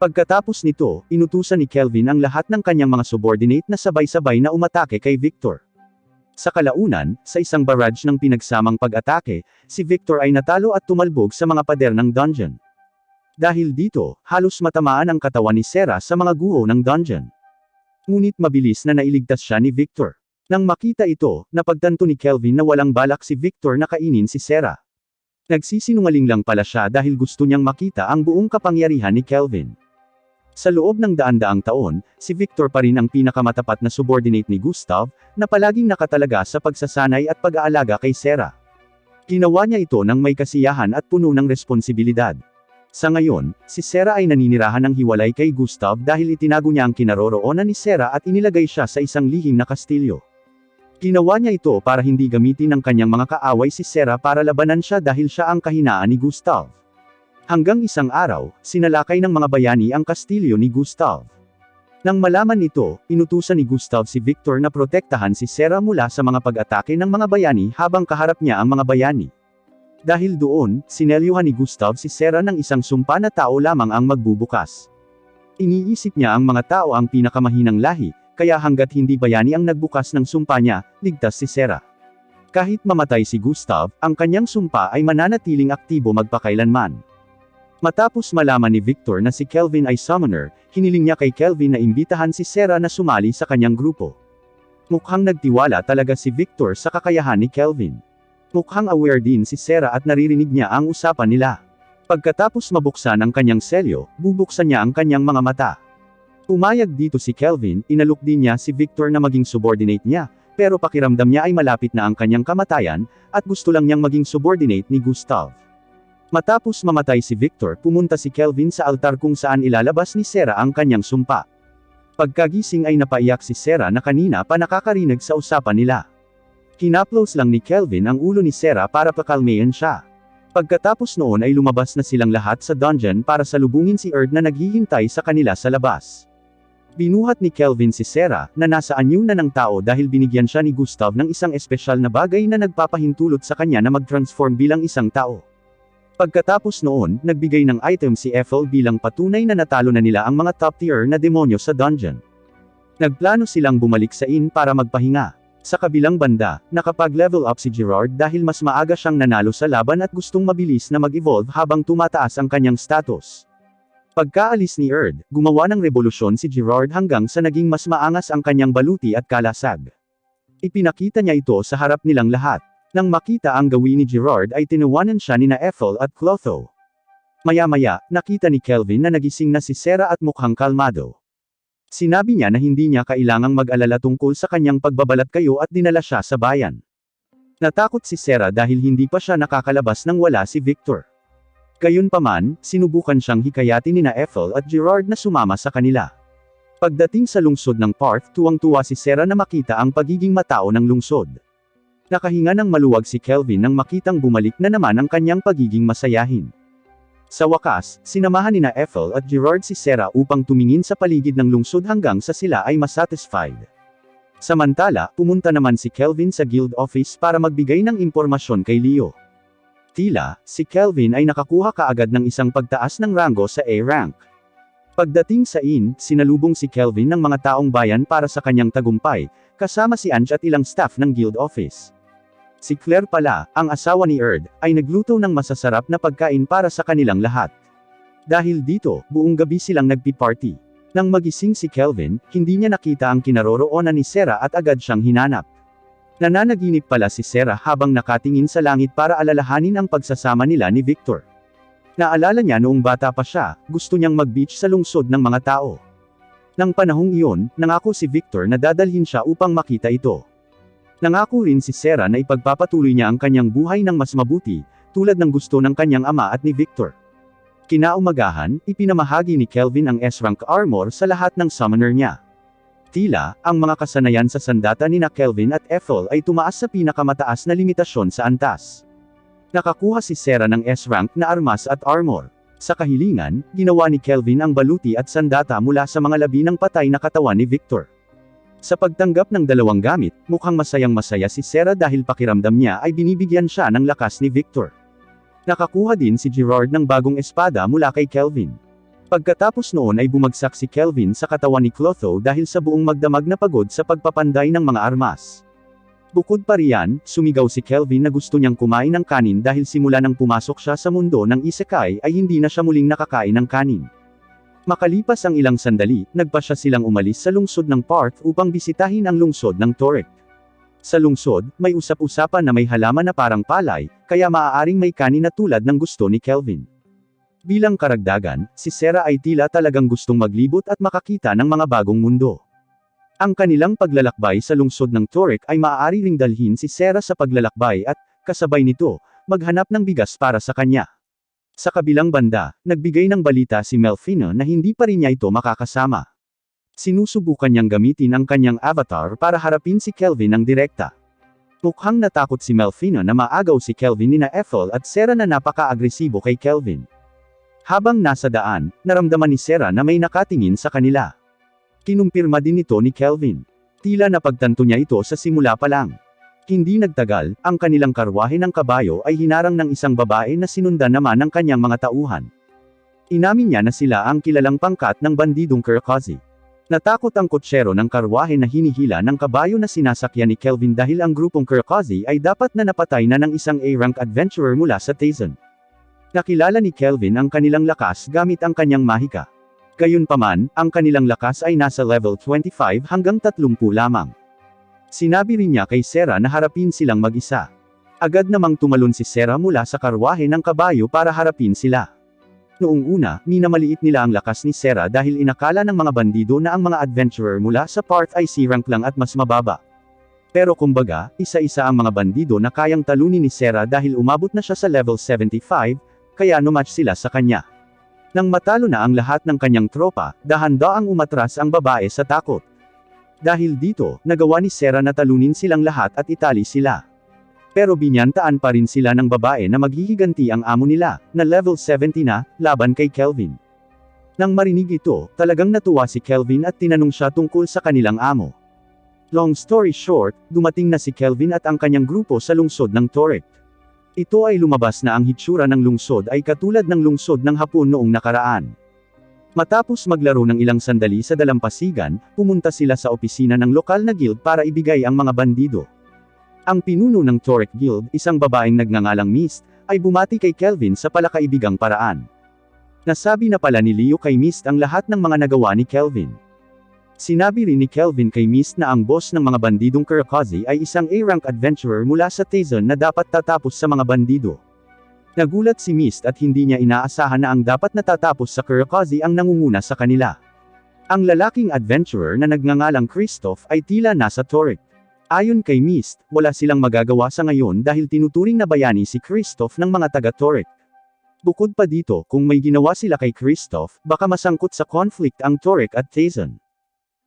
Pagkatapos nito, inutusan ni Kelvin ang lahat ng kanyang mga subordinate na sabay-sabay na umatake kay Victor. Sa kalaunan, sa isang barrage ng pinagsamang pag-atake, si Victor ay natalo at tumalbog sa mga pader ng dungeon. Dahil dito, halos matamaan ang katawan ni Sera sa mga guho ng dungeon. Ngunit mabilis na nailigtas siya ni Victor. Nang makita ito, napagtanto ni Kelvin na walang balak si Victor na kainin si Sera. Nagsisinungaling lang pala siya dahil gusto niyang makita ang buong kapangyarihan ni Kelvin. Sa loob ng daan-daang taon, si Victor pa rin ang pinakamatapat na subordinate ni Gustav, na palaging nakatalaga sa pagsasanay at pag-aalaga kay Sera. Ginawa niya ito ng may kasiyahan at puno ng responsibilidad. Sa ngayon, si Sarah ay naninirahan ng hiwalay kay Gustav dahil itinago niya ang kinaroroonan ni Sarah at inilagay siya sa isang lihim na kastilyo. Ginawa niya ito para hindi gamitin ng kanyang mga kaaway si Sarah para labanan siya dahil siya ang kahinaan ni Gustav. Hanggang isang araw, sinalakay ng mga bayani ang kastilyo ni Gustav. Nang malaman ito, inutusan ni Gustav si Victor na protektahan si Sarah mula sa mga pag-atake ng mga bayani habang kaharap niya ang mga bayani. Dahil doon, sinelyuhan ni Gustav si Sarah ng isang sumpa na tao lamang ang magbubukas. Iniisip niya ang mga tao ang pinakamahinang lahi, kaya hanggat hindi bayani ang nagbukas ng sumpa niya, ligtas si Sarah. Kahit mamatay si Gustav, ang kanyang sumpa ay mananatiling aktibo magpakailanman. Matapos malaman ni Victor na si Kelvin ay summoner, hiniling niya kay Kelvin na imbitahan si Sarah na sumali sa kanyang grupo. Mukhang nagtiwala talaga si Victor sa kakayahan ni Kelvin. Mukhang aware din si Sarah at naririnig niya ang usapan nila. Pagkatapos mabuksan ang kanyang selyo, bubuksan niya ang kanyang mga mata. Pumayag dito si Kelvin, inalok din niya si Victor na maging subordinate niya, pero pakiramdam niya ay malapit na ang kanyang kamatayan, at gusto lang niyang maging subordinate ni Gustav. Matapos mamatay si Victor, pumunta si Kelvin sa altar kung saan ilalabas ni Sarah ang kanyang sumpa. Pagkagising ay napaiyak si Sarah na kanina pa nakakarinig sa usapan nila. Hinaplos lang ni Kelvin ang ulo ni Sarah para pakalmayan siya. Pagkatapos noon ay lumabas na silang lahat sa dungeon para salubungin si Erd na naghihintay sa kanila sa labas. Binuhat ni Kelvin si Sarah, na nasa anyo na ng tao dahil binigyan siya ni Gustav ng isang espesyal na bagay na nagpapahintulot sa kanya na mag-transform bilang isang tao. Pagkatapos noon, nagbigay ng item si Ethel bilang patunay na natalo na nila ang mga top tier na demonyo sa dungeon. Nagplano silang bumalik sa inn para magpahinga. Sa kabilang banda, nakapag-level up si Gerard dahil mas maaga siyang nanalo sa laban at gustong mabilis na mag-evolve habang tumataas ang kanyang status. Pagkaalis ni Erd, gumawa ng revolusyon si Gerard hanggang sa naging mas maangas ang kanyang baluti at kalasag. Ipinakita niya ito sa harap nilang lahat. Nang makita ang gawin ni Gerard ay tinawanan siya nina Ethel at Clotho. Maya-maya, nakita ni Kelvin na nagising na si Sarah at mukhang kalmado. Sinabi niya na hindi niya kailangang mag-alala tungkol sa kanyang pagbabalat kayo at dinala siya sa bayan. Natakot si Sarah dahil hindi pa siya nakakalabas nang wala si Victor. Gayunpaman, sinubukan siyang hikayatin nina Ethel at Gerard na sumama sa kanila. Pagdating sa lungsod ng Parth, tuwang-tuwa si Sarah na makita ang pagiging matao ng lungsod. Nakahinga ng maluwag si Kelvin nang makitang bumalik na naman ang kanyang pagiging masayahin. Sa wakas, sinamahan nina Ethel at Gerard si Sarah upang tumingin sa paligid ng lungsod hanggang sa sila ay masatisfied. Samantala, pumunta naman si Kelvin sa guild office para magbigay ng impormasyon kay Leo. Tila, si Kelvin ay nakakuha kaagad ng isang pagtaas ng ranggo sa A rank. Pagdating sa inn, sinalubong si Kelvin ng mga taong bayan para sa kanyang tagumpay, kasama si Ange at ilang staff ng guild office. Si Claire pala, ang asawa ni Erd, ay nagluto ng masasarap na pagkain para sa kanilang lahat. Dahil dito, buong gabi silang nagpi-party. Nang magising si Kelvin, hindi niya nakita ang kinaroroonan ni Sarah at agad siyang hinanap. Nananaginip pala si Sarah habang nakatingin sa langit para alalahanin ang pagsasama nila ni Victor. Naalala niya noong bata pa siya, gusto niyang mag-beach sa lungsod ng mga tao. Nang panahong iyon, nangako si Victor na dadalhin siya upang makita ito. Nangako rin si Sarah na ipagpapatuloy niya ang kanyang buhay ng mas mabuti, tulad ng gusto ng kanyang ama at ni Victor. Kinaumagahan, ipinamahagi ni Kelvin ang S-rank armor sa lahat ng summoner niya. Tila, ang mga kasanayan sa sandata nina Kelvin at Ethel ay tumaas sa pinakamataas na limitasyon sa antas. Nakakuha si Sarah ng S-rank na armas at armor. Sa kahilingan, ginawa ni Kelvin ang baluti at sandata mula sa mga labi ng patay na katawan ni Victor. Sa pagtanggap ng dalawang gamit, mukhang masayang-masaya si Sarah dahil pakiramdam niya ay binibigyan siya ng lakas ni Victor. Nakakuha din si Gerard ng bagong espada mula kay Kelvin. Pagkatapos noon ay bumagsak si Kelvin sa katawan ni Clotho dahil sa buong magdamag na pagod sa pagpapanday ng mga armas. Bukod pa riyan, sumigaw si Kelvin na gusto niyang kumain ng kanin dahil simula nang pumasok siya sa mundo ng isekai ay hindi na siya muling nakakain ng kanin. Makalipas ang ilang sandali, nagpasya silang umalis sa lungsod ng Parth upang bisitahin ang lungsod ng Torek. Sa lungsod, may usap-usapan na may halaman na parang palay, kaya maaaring may kanin na tulad ng gusto ni Kelvin. Bilang karagdagan, si Sarah ay tila talagang gustong maglibot at makakita ng mga bagong mundo. Ang kanilang paglalakbay sa lungsod ng Torek ay maaari ring dalhin si Sarah sa paglalakbay at, kasabay nito, maghanap ng bigas para sa kanya. Sa kabilang banda, nagbigay ng balita si Melfina na hindi pa rin niya ito makakasama. Sinusubukan niyang gamitin ang kanyang avatar para harapin si Kelvin ng direkta. Mukhang natakot si Melfina na maagaw si Kelvin nina Ethel at Sarah na napaka-agresibo kay Kelvin. Habang nasa daan, naramdaman ni Sarah na may nakatingin sa kanila. Kinumpirma din ito ni Kelvin. Tila napagtanto niya ito sa simula pa lang. Hindi nagtagal, ang kanilang karwahe ng kabayo ay hinarang ng isang babae na sinundan naman ng kanyang mga tauhan. Inamin niya na sila ang kilalang pangkat ng bandidong Kirkazi. Natakot ang kotsero ng karwahe na hinihila ng kabayo na sinasakyan ni Kelvin dahil ang grupong Kirkazi ay dapat na napatay na ng isang A-rank adventurer mula sa Tazon. Nakilala ni Kelvin ang kanilang lakas gamit ang kanyang mahika. Gayunpaman, ang kanilang lakas ay nasa level 25 hanggang 30 lamang. Sinabi rin niya kay Sarah na harapin silang mag-isa. Agad namang tumalon si Sarah mula sa karwahe ng kabayo para harapin sila. Noong una, minamaliit nila ang lakas ni Sarah dahil inakala ng mga bandido na ang mga adventurer mula sa part ay C-rank lang at mas mababa. Pero kumbaga, isa-isa ang mga bandido na kayang talunin ni Sarah dahil umabot na siya sa level 75, kaya numatch sila sa kanya. Nang matalo na ang lahat ng kanyang tropa, dahan-daang umatras ang babae sa takot. Dahil dito, nagawa ni Sarah na talunin silang lahat at itali sila. Pero binyantaan pa rin sila ng babae na maghihiganti ang amo nila, na level 70 na, laban kay Kelvin. Nang marinig ito, talagang natuwa si Kelvin at tinanong siya tungkol sa kanilang amo. Long story short, dumating na si Kelvin at ang kanyang grupo sa lungsod ng Torek. Ito ay lumabas na ang hitsura ng lungsod ay katulad ng lungsod ng Hapon noong nakaraan. Matapos maglaro ng ilang sandali sa dalampasigan, pumunta sila sa opisina ng lokal na guild para ibigay ang mga bandido. Ang pinuno ng Torek Guild, isang babaeng nagngangalang Mist, ay bumati kay Kelvin sa palakaibigang paraan. Nasabi na pala ni Leo kay Mist ang lahat ng mga nagawa ni Kelvin. Sinabi rin ni Kelvin kay Mist na ang boss ng mga bandidong Kirkazi ay isang A-rank adventurer mula sa Tazon na dapat tatapos sa mga bandido. Nagulat si Mist at hindi niya inaasahan na ang dapat natatapos sa Kirkazi ang nangunguna sa kanila. Ang lalaking adventurer na nagngangalang Christoph ay tila nasa Torek. Ayon kay Mist, wala silang magagawa sa ngayon dahil tinuturing na bayani si Christoph ng mga taga-Torek. Bukod pa dito, kung may ginawa sila kay Christoph, baka masangkot sa conflict ang Torek at Tazon.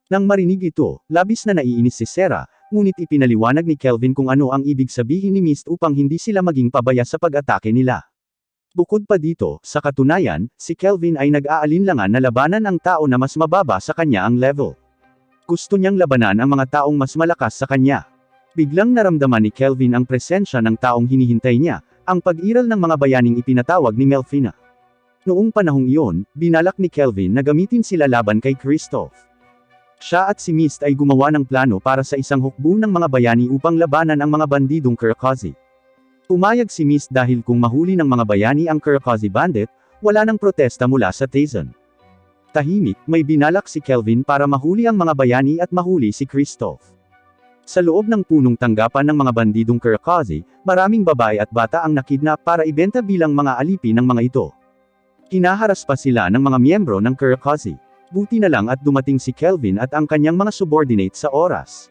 Nang marinig ito, labis na naiinis si Sarah, ngunit ipinaliwanag ni Kelvin kung ano ang ibig sabihin ni Mist upang hindi sila maging pabaya sa pag-atake nila. Bukod pa dito, sa katunayan, si Kelvin ay nag-aalinlangan na labanan ang tao na mas mababa sa kanya ang level. Gusto niyang labanan ang mga taong mas malakas sa kanya. Biglang naramdaman ni Kelvin ang presensya ng taong hinihintay niya, ang pag-iral ng mga bayaning ipinatawag ni Melfina. Noong panahong iyon, binalak ni Kelvin na gamitin sila laban kay Christoph. Siya at si Mist ay gumawa ng plano para sa isang hukbo ng mga bayani upang labanan ang mga bandidong Kirkazi. Pumayag si Mist dahil kung mahuli ng mga bayani ang Kirkazi bandit, wala nang protesta mula sa Tazon. Tahimik, may binalak si Kelvin para mahuli ang mga bayani at mahuli si Christoph. Sa loob ng punong tanggapan ng mga bandidong Kirkazi, maraming babae at bata ang nakidnap para ibenta bilang mga alipin ng mga ito. Kinaharas pa sila ng mga miyembro ng Kirkazi. Buti na lang at dumating si Kelvin at ang kanyang mga subordinate sa oras.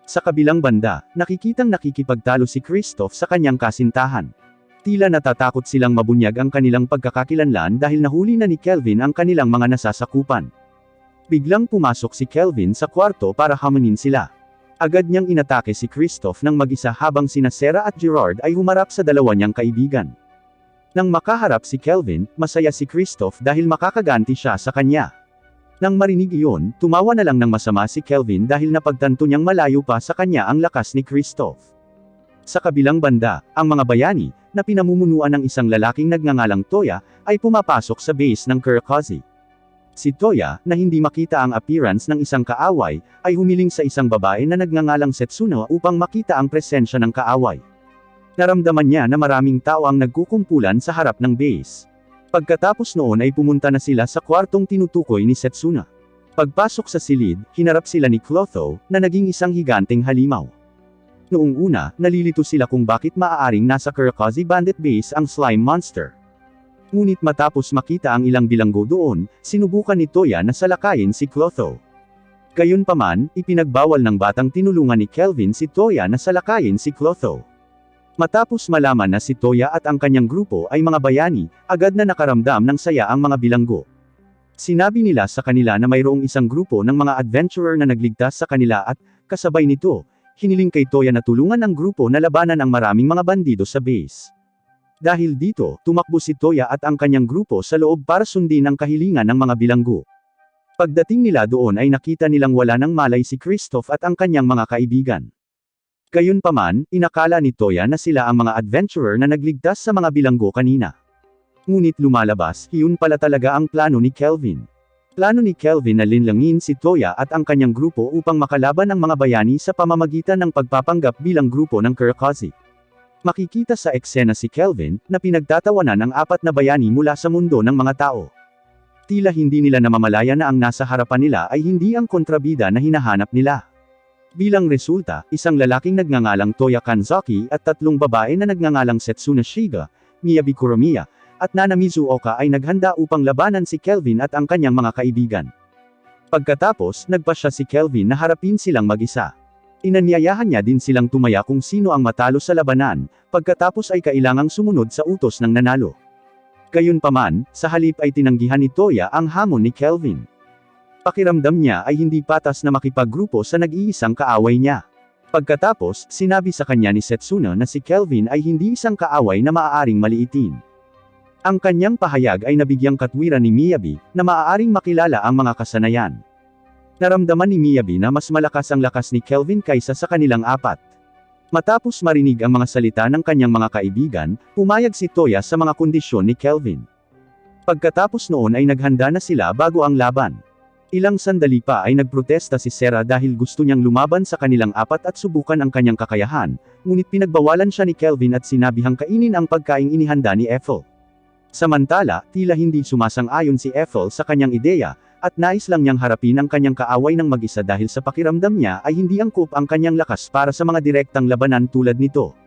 Sa kabilang banda, nakikitang nakikipagtalo si Christoph sa kanyang kasintahan. Tila natatakot silang mabunyag ang kanilang pagkakakilanlan dahil nahuli na ni Kelvin ang kanilang mga nasasakupan. Biglang pumasok si Kelvin sa kwarto para hamunin sila. Agad niyang inatake si Christoph ng mag-isa habang sina Sarah at Gerard ay humarap sa dalawa niyang kaibigan. Nang makaharap si Kelvin, masaya si Christoph dahil makakaganti siya sa kanya. Nang marinig iyon, tumawa na lang ng masama si Kelvin dahil napagtanto niyang malayo pa sa kanya ang lakas ni Christoph. Sa kabilang banda, ang mga bayani, na pinamumunuan ng isang lalaking nagngangalang Toya, ay pumapasok sa base ng Kirkazi. Si Toya, na hindi makita ang appearance ng isang kaaway, ay humiling sa isang babae na nagngangalang Setsuno upang makita ang presensya ng kaaway. Naramdaman niya na maraming tao ang nagkukumpulan sa harap ng base. Pagkatapos noon ay pumunta na sila sa kwartong tinutukoy ni Setsuna. Pagpasok sa silid, hinarap sila ni Clotho, na naging isang higanteng halimaw. Noong una, nalilito sila kung bakit maaaring nasa Kirkazi Bandit Base ang slime monster. Ngunit matapos makita ang ilang bilanggo doon, sinubukan ni Toya na salakayin si Clotho. Gayunpaman, ipinagbawal ng batang tinulungan ni Kelvin si Toya na salakayin si Clotho. Matapos malaman na si Toya at ang kanyang grupo ay mga bayani, agad na nakaramdam ng saya ang mga bilanggo. Sinabi nila sa kanila na mayroong isang grupo ng mga adventurer na nagligtas sa kanila at, kasabay nito, hiniling kay Toya na tulungan ang grupo na labanan ang maraming mga bandido sa base. Dahil dito, tumakbo si Toya at ang kanyang grupo sa loob para sundin ang kahilingan ng mga bilanggo. Pagdating nila doon ay nakita nilang wala ng malay si Kristoff at ang kanyang mga kaibigan. Gayunpaman, inakala ni Toya na sila ang mga adventurer na nagligtas sa mga bilanggo kanina. Ngunit lumalabas, iyon pala talaga ang plano ni Kelvin. Plano ni Kelvin na linlangin si Toya at ang kanyang grupo upang makalaban ang mga bayani sa pamamagitan ng pagpapanggap bilang grupo ng Kirkazi. Makikita sa eksena si Kelvin, na pinagtatawanan ang 4 na bayani mula sa mundo ng mga tao. Tila hindi nila namamalaya na ang nasa harapan nila ay hindi ang kontrabida na hinahanap nila. Bilang resulta, isang lalaking nagngangalang Toya Kanzaki at 3 babae na nagngangalang Setsuna Shiga, Miyabi Kuromiya, at Nana Mizuoka ay naghanda upang labanan si Kelvin at ang kanyang mga kaibigan. Pagkatapos, nagpasya si Kelvin na harapin silang mag-isa. Inanyayahan niya din silang tumaya kung sino ang matalo sa labanan, pagkatapos ay kailangang sumunod sa utos ng nanalo. Gayunpaman, sa halip ay tinanggihan ni Toya ang hamon ni Kelvin. Pakiramdam niya ay hindi patas na makipaggrupo sa nag-iisang kaaway niya. Pagkatapos, sinabi sa kanya ni Setsuna na si Kelvin ay hindi isang kaaway na maaaring maliitin. Ang kanyang pahayag ay nabigyang katwiran ni Miyabi, na maaaring makilala ang mga kasanayan. Naramdaman ni Miyabi na mas malakas ang lakas ni Kelvin kaysa sa kanilang 4. Matapos marinig ang mga salita ng kanyang mga kaibigan, pumayag si Toya sa mga kondisyon ni Kelvin. Pagkatapos noon ay naghanda na sila bago ang laban. Ilang sandali pa ay nagprotesta si Sera dahil gusto niyang lumaban sa kanilang 4 at subukan ang kanyang kakayahan, ngunit pinagbawalan siya ni Kelvin at sinabihang kainin ang pagkaing inihanda ni Ethel. Samantala, tila hindi sumasang-ayon si Ethel sa kanyang ideya, at nais lang niyang harapin ang kanyang kaaway ng mag-isa dahil sa pakiramdam niya ay hindi angkop ang kanyang lakas para sa mga direktang labanan tulad nito.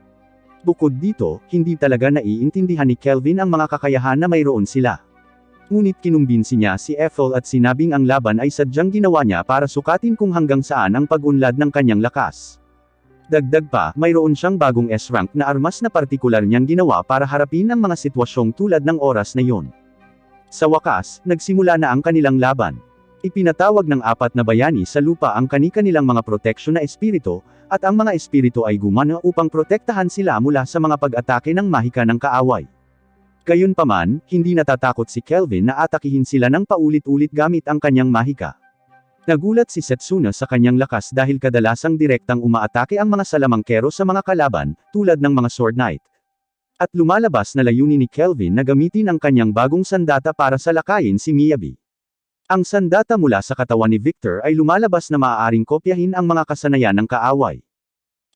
Bukod dito, hindi talaga naiintindihan ni Kelvin ang mga kakayahan na mayroon sila. Ngunit kinumbinsi niya si Ethel at sinabing ang laban ay sadyang ginawa niya para sukatin kung hanggang saan ang pag-unlad ng kanyang lakas. Dagdag pa, mayroon siyang bagong S-rank na armas na partikular niyang ginawa para harapin ang mga sitwasyong tulad ng oras na iyon. Sa wakas, nagsimula na ang kanilang laban. Ipinatawag ng 4 na bayani sa lupa ang kani-kanilang mga proteksyon na espiritu, at ang mga espiritu ay gumana upang protektahan sila mula sa mga pag-atake ng mahika ng kaaway. Gayunpaman, hindi natatakot si Kelvin na atakihin sila ng paulit-ulit gamit ang kanyang mahika. Nagulat si Setsuna sa kanyang lakas dahil kadalasang direktang umaatake ang mga salamangkero sa mga kalaban, tulad ng mga Sword Knight. At lumalabas na layunin ni Kelvin na gamitin ang kanyang bagong sandata para salakayin si Miyabi. Ang sandata mula sa katawan ni Victor ay lumalabas na maaaring kopyahin ang mga kasanayan ng kaaway.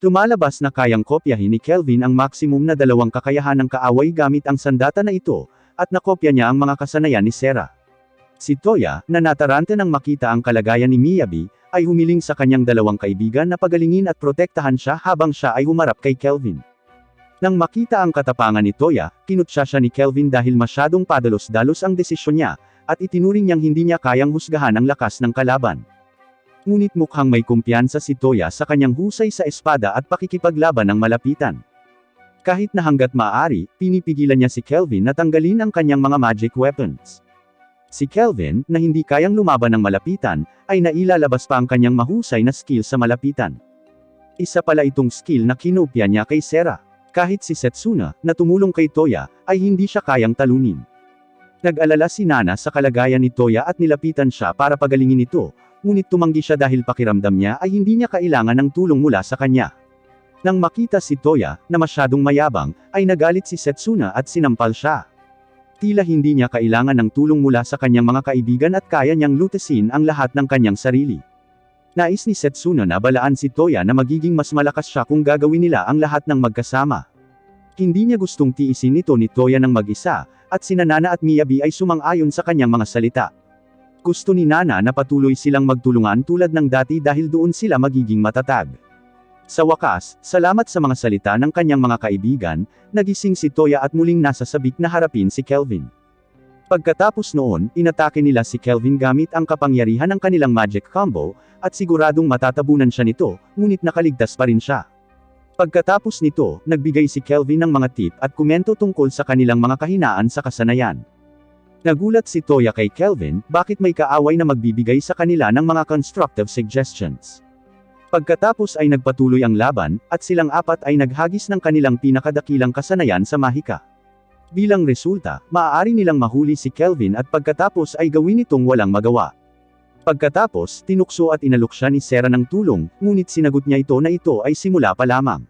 Lumalabas na kayang kopyahin ni Kelvin ang maximum na 2 kakayahan ng kaaway gamit ang sandata na ito, at nakopya niya ang mga kasanayan ni Sera. Si Toya, na nataranta nang makita ang kalagayan ni Miyabi, ay humiling sa kanyang 2 kaibigan na pagalingin at protektahan siya habang siya ay humarap kay Kelvin. Nang makita ang katapangan ni Toya, kinutya siya ni Kelvin dahil masyadong padalos-dalos ang desisyon niya, at itinuring niyang hindi niya kayang husgahan ang lakas ng kalaban. Ngunit mukhang may kumpiyansa si Toya sa kanyang husay sa espada at pakikipaglaban ng malapitan. Kahit na hanggat maaari, pinipigilan niya si Kelvin na tanggalin ang kanyang mga magic weapons. Si Kelvin, na hindi kayang lumaban ng malapitan, ay nailalabas pa ang kanyang mahusay na skill sa malapitan. Isa pala itong skill na kinopya niya kay Sera. Kahit si Setsuna, na tumulong kay Toya, ay hindi siya kayang talunin. Nag-alala si Nana sa kalagayan ni Toya at nilapitan siya para pagalingin ito, ngunit tumanggi siya dahil pakiramdam niya ay hindi niya kailangan ng tulong mula sa kanya. Nang makita si Toya, na masyadong mayabang, ay nagalit si Setsuna at sinampal siya. Tila hindi niya kailangan ng tulong mula sa kanyang mga kaibigan at kaya niyang lutasin ang lahat ng kanyang sarili. Nais ni Setsuna na balaan si Toya na magiging mas malakas siya kung gagawin nila ang lahat ng magkasama. Hindi niya gustong tiisin ito ni Toya ng mag-isa, at sina Nana at Miyabi ay sumang-ayon sa kanyang mga salita. Gusto ni Nana na patuloy silang magtulungan tulad ng dati dahil doon sila magiging matatag. Sa wakas, salamat sa mga salita ng kanyang mga kaibigan, nagising si Toya at muling nasa sabik na harapin si Kelvin. Pagkatapos noon, inatake nila si Kelvin gamit ang kapangyarihan ng kanilang magic combo, at siguradong matatabunan siya nito, ngunit nakaligtas pa rin siya. Pagkatapos nito, nagbigay si Kelvin ng mga tip at komento tungkol sa kanilang mga kahinaan sa kasanayan. Nagulat si Toya kay Kelvin, bakit may kaaway na magbibigay sa kanila ng mga constructive suggestions. Pagkatapos ay nagpatuloy ang laban, at silang apat ay naghagis ng kanilang pinakadakilang kasanayan sa Mahika. Bilang resulta, maaari nilang mahuli si Kelvin at pagkatapos ay gawin itong walang magawa. Pagkatapos, tinukso at inalok siya ni Sera ng tulong, ngunit sinagot niya ito na ito ay simula pa lamang.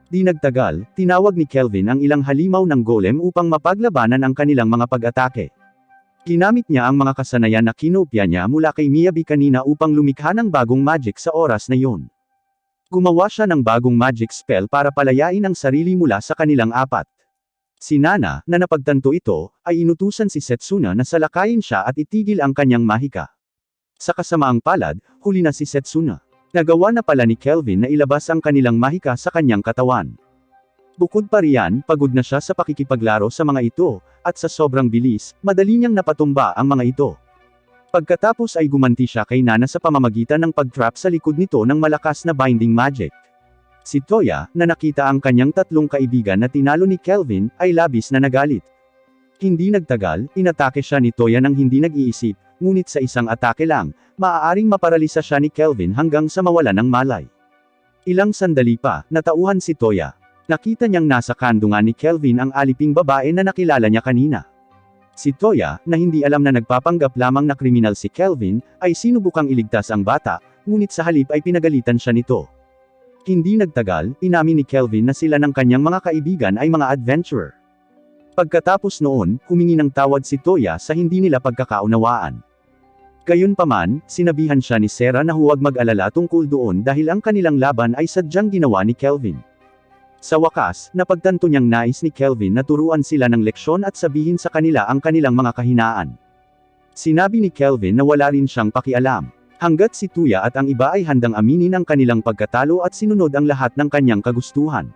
Di nagtagal, tinawag ni Kelvin ang ilang halimaw ng golem upang mapaglabanan ang kanilang mga pag-atake. Ginamit niya ang mga kasanayan na kinopya niya mula kay Miyabi kanina upang lumikha ng bagong magic sa oras na yun. Gumawa siya ng bagong magic spell para palayain ang sarili mula sa kanilang apat. Si Nana, na napagtanto ito, ay inutusan si Setsuna na salakayin siya at itigil ang kanyang Mahika. Sa kasamaang palad, huli na si Setsuna. Nagawa na pala ni Kelvin na ilabas ang kanilang Mahika sa kanyang katawan. Bukod pa riyan, pagod na siya sa pakikipaglaro sa mga ito, at sa sobrang bilis, madali niyang napatumba ang mga ito. Pagkatapos ay gumanti siya kay Nana sa pamamagitan ng pag-trap sa likod nito ng malakas na binding magic. Si Toya, na nakita ang kanyang tatlong kaibigan na tinalo ni Kelvin, ay labis na nagalit. Hindi nagtagal, inatake siya ni Toya nang hindi nag-iisip, ngunit sa isang atake lang, maaaring maparalisa siya ni Kelvin hanggang sa mawalan ng malay. Ilang sandali pa, natauhan si Toya. Nakita niyang nasa kandungan ni Kelvin ang aliping babae na nakilala niya kanina. Si Toya, na hindi alam na nagpapanggap lamang na kriminal si Kelvin, ay sinubukang iligtas ang bata, ngunit sa halip ay pinagalitan siya nito. Hindi nagtagal, inamin ni Kelvin na sila ng kanyang mga kaibigan ay mga adventurer. Pagkatapos noon, humingi ng tawad si Toya sa hindi nila pagkakaunawaan. Gayunpaman, sinabihan siya ni Sera na huwag mag-alala tungkol doon dahil ang kanilang laban ay sadyang ginawa ni Kelvin. Sa wakas, napagtanto niyang nais ni Kelvin na turuan sila ng leksyon at sabihin sa kanila ang kanilang mga kahinaan. Sinabi ni Kelvin na wala rin siyang pakialam, hanggat si Toya at ang iba ay handang aminin ang kanilang pagkatalo at sinunod ang lahat ng kanyang kagustuhan.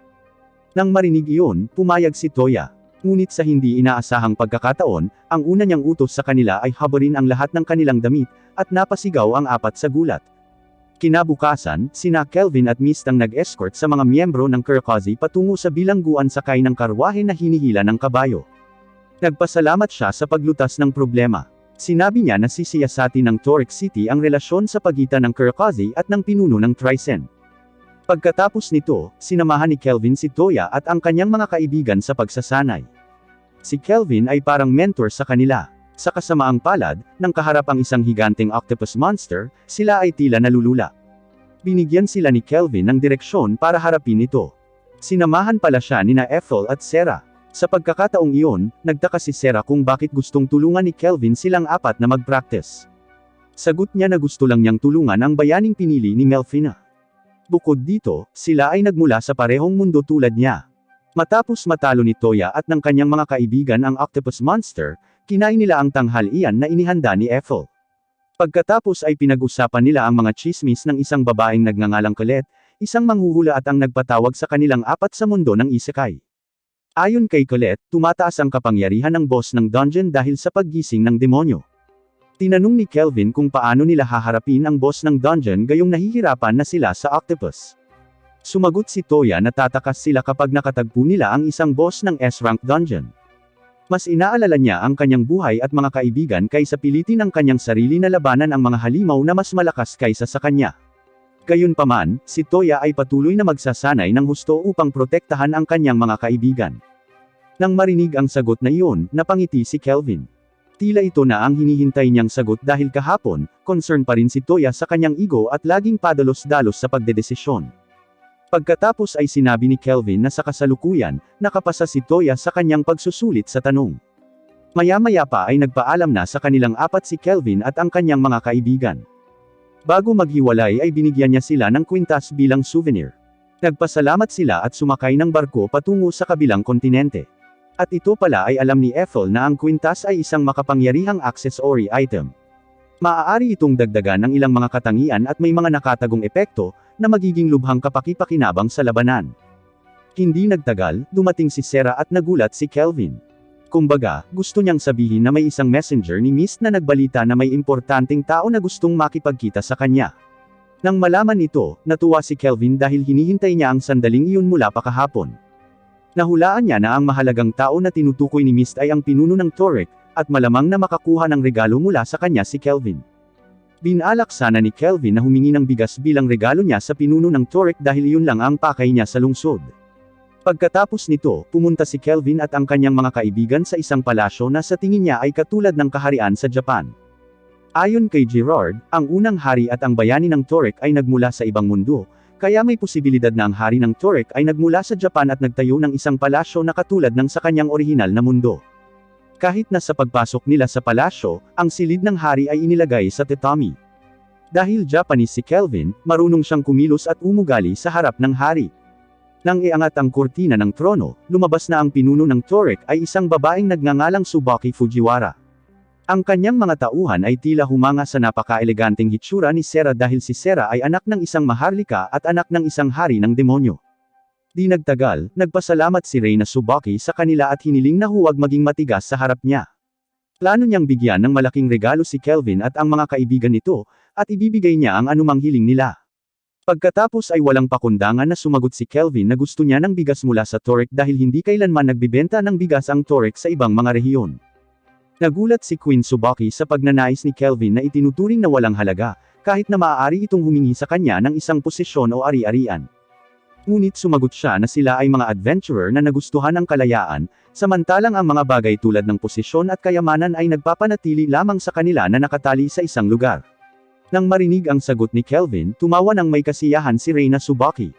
Nang marinig iyon, pumayag si Toya. Ngunit sa hindi inaasahang pagkakataon, ang una niyang utos sa kanila ay habarin ang lahat ng kanilang damit, at napasigaw ang apat sa gulat. Kinabukasan, sina Kelvin at Mist ang nag-escort sa mga miyembro ng Kurakazi patungo sa bilangguan sakay ng karwahe na hinihila ng kabayo. Nagpasalamat siya sa paglutas ng problema. Sinabi niya na sisiyasati ng Torek City ang relasyon sa pagitan ng Kurakazi at ng pinuno ng Trisen. Pagkatapos nito, sinamahan ni Kelvin si Toya at ang kanyang mga kaibigan sa pagsasanay. Si Kelvin ay parang mentor sa kanila. Sa kasamaang palad, nang kaharap ang isang higanteng octopus monster, sila ay tila nalulula. Binigyan sila ni Kelvin ng direksyon para harapin ito. Sinamahan pala siya nina Ethel at Sera. Sa pagkakataong iyon, nagtaka si Sera kung bakit gustong tulungan ni Kelvin silang apat na mag-practice. Sagot niya na gusto lang niyang tulungan ang bayaning pinili ni Melfina. Bukod dito, sila ay nagmula sa parehong mundo tulad niya. Matapos matalo ni Toya at ng kanyang mga kaibigan ang octopus monster, kinain nila ang tanghalian na inihanda ni Ethel. Pagkatapos ay pinag-usapan nila ang mga chismis ng isang babaeng nagngangalang Colette, isang manghuhula at ang nagpatawag sa kanilang apat sa mundo ng isekai. Ayon kay Colette, tumataas ang kapangyarihan ng boss ng dungeon dahil sa paggising ng demonyo. Tinanong ni Kelvin kung paano nila haharapin ang boss ng dungeon gayong nahihirapan na sila sa octopus. Sumagot si Toya na tatakas sila kapag nakatagpo nila ang isang boss ng S-rank dungeon. Mas inaalala niya ang kanyang buhay at mga kaibigan kaysa pilitin ang kanyang sarili na labanan ang mga halimaw na mas malakas kaysa sa kanya. Gayunpaman, si Toya ay patuloy na magsasanay ng husto upang protektahan ang kanyang mga kaibigan. Nang marinig ang sagot na iyon, napangiti si Kelvin. Tila ito na ang hinihintay niyang sagot dahil kahapon, concern pa rin si Toya sa kanyang ego at laging padalos-dalos sa pagdedesisyon. Pagkatapos ay sinabi ni Kelvin na sa kasalukuyan, nakapasa si Toya sa kanyang pagsusulit sa tanong. Maya-maya pa ay nagpaalam na sa kanilang apat si Kelvin at ang kanyang mga kaibigan. Bago maghiwalay ay binigyan niya sila ng kwintas bilang souvenir. Nagpasalamat sila at sumakay ng barko patungo sa kabilang kontinente. At ito pala ay alam ni Ethel na ang kwintas ay isang makapangyarihang accessory item. Maaari itong dagdagan ng ilang mga katangian at may mga nakatagong epekto, na magiging lubhang kapaki-pakinabang sa labanan. Hindi nagtagal, dumating si Sera at nagulat si Kelvin. Kumbaga, gusto niyang sabihin na may isang messenger ni Mist na nagbalita na may importanteng tao na gustong makipagkita sa kanya. Nang malaman ito, natuwa si Kelvin dahil hinihintay niya ang sandaling iyon mula pa kahapon. Nahulaan niya na ang mahalagang tao na tinutukoy ni Mist ay ang pinuno ng Torek, at malamang na makakuha ng regalo mula sa kanya si Kelvin. Binalak sana ni Kelvin na humingi ng bigas bilang regalo niya sa pinuno ng Torek dahil iyon lang ang pakay niya sa lungsod. Pagkatapos nito, pumunta si Kelvin at ang kanyang mga kaibigan sa isang palasyo na sa tingin niya ay katulad ng kaharian sa Japan. Ayon kay Gerard, ang unang hari at ang bayani ng Torek ay nagmula sa ibang mundo, kaya may posibilidad na ang hari ng Torek ay nagmula sa Japan at nagtayo ng isang palasyo na katulad ng sa kanyang orihinal na mundo. Kahit na sa pagpasok nila sa palasyo, ang silid ng hari ay inilagay sa tatami. Dahil Japanese si Kelvin, marunong siyang kumilos at umugali sa harap ng hari. Nang iangat ang kurtina ng trono, lumabas na ang pinuno ng Torek ay isang babaeng nagngangalang Tsubaki Fujiwara. Ang kanyang mga tauhan ay tila humanga sa napaka-eleganteng hitsura ni Sera dahil si Sera ay anak ng isang maharlika at anak ng isang hari ng demonyo. Di nagtagal, nagpasalamat si Reyna Tsubaki sa kanila at hiniling na huwag maging matigas sa harap niya. Plano niyang bigyan ng malaking regalo si Kelvin at ang mga kaibigan nito, at ibibigay niya ang anumang hiling nila. Pagkatapos ay walang pakundangan na sumagot si Kelvin na gusto niya ng bigas mula sa Torek dahil hindi kailanman nagbibenta ng bigas ang Torek sa ibang mga rehiyon. Nagulat si Queen Tsubaki sa pagnanais ni Kelvin na itinuturing na walang halaga, kahit na maaari itong humingi sa kanya ng isang posisyon o ari-arian. Ngunit sumagot siya na sila ay mga adventurer na nagustuhan ang kalayaan, samantalang ang mga bagay tulad ng posisyon at kayamanan ay nagpapanatili lamang sa kanila na nakatali sa isang lugar. Nang marinig ang sagot ni Kelvin, tumawa ng may kasiyahan si Reyna Tsubaki.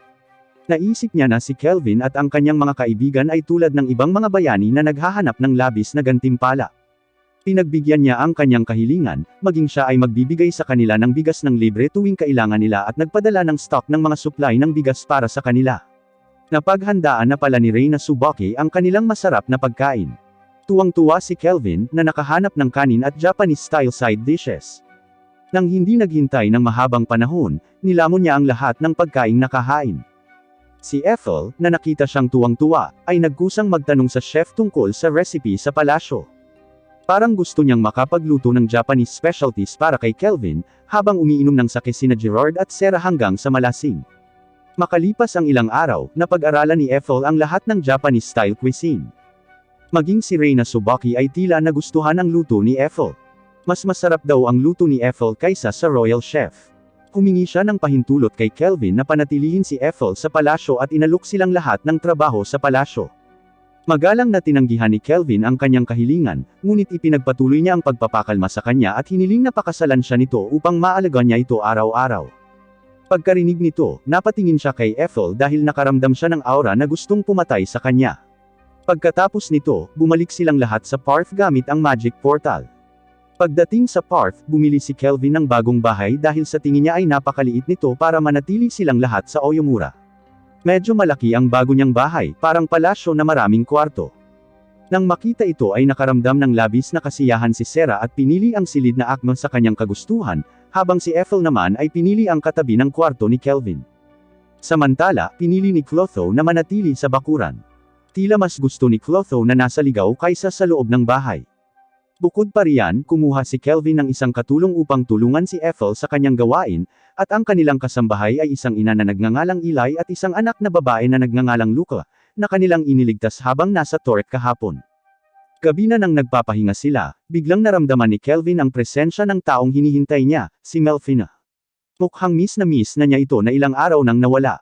Naisip niya na si Kelvin at ang kanyang mga kaibigan ay tulad ng ibang mga bayani na naghahanap ng labis na gantimpala. Pinagbigyan niya ang kanyang kahilingan, maging siya ay magbibigay sa kanila ng bigas ng libre tuwing kailangan nila at nagpadala ng stock ng mga supply ng bigas para sa kanila. Napaghandaan na pala ni Reyna Tsubaki ang kanilang masarap na pagkain. Tuwang-tuwa si Kelvin na nakahanap ng kanin at Japanese-style side dishes. Nang hindi naghintay ng mahabang panahon, nilamon niya ang lahat ng pagkaing nakahain. Si Ethel, na nakita siyang tuwang-tuwa, ay nagkusang magtanong sa chef tungkol sa recipe sa palasyo. Parang gusto niyang makapagluto ng Japanese specialties para kay Kelvin, habang umiinom ng sake sina Gerard at Sera hanggang sa malasing. Makalipas ang ilang araw, napag-aralan ni Ethel ang lahat ng Japanese-style cuisine. Maging si Reyna Tsubaki ay tila nagustuhan ang luto ni Ethel. Mas masarap daw ang luto ni Ethel kaysa sa royal chef. Humingi siya ng pahintulot kay Kelvin na panatilihin si Ethel sa palasyo at inalok silang lahat ng trabaho sa palasyo. Magalang na tinanggihan ni Kelvin ang kanyang kahilingan, ngunit ipinagpatuloy niya ang pagpapakalma sa kanya at hiniling na pakasalan siya nito upang maalagaan niya ito araw-araw. Pagkarinig nito, napatingin siya kay Ethel dahil nakaramdam siya ng aura na gustong pumatay sa kanya. Pagkatapos nito, bumalik silang lahat sa Parth gamit ang magic portal. Pagdating sa Parth, bumili si Kelvin ng bagong bahay dahil sa tingin niya ay napakaliit nito para manatili silang lahat sa Oyomura. Medyo malaki ang bago niyang bahay, parang palasyo na maraming kwarto. Nang makita ito ay nakaramdam ng labis na kasiyahan si Sera at pinili ang silid na akma sa kanyang kagustuhan, habang si Ethel naman ay pinili ang katabi ng kwarto ni Kelvin. Samantala, pinili ni Clotho na manatili sa bakuran. Tila mas gusto ni Clotho na nasa ligaw kaysa sa loob ng bahay. Bukod pa riyan, kumuha si Kelvin ng isang katulong upang tulungan si Ethel sa kanyang gawain, at ang kanilang kasambahay ay isang ina na nagngangalang Eli at isang anak na babae na nagngangalang Luca, na kanilang iniligtas habang nasa Torek kahapon. Gabi na nang nagpapahinga sila, biglang naramdaman ni Kelvin ang presensya ng taong hinihintay niya, si Melfina. Mukhang miss na niya ito na ilang araw nang nawala.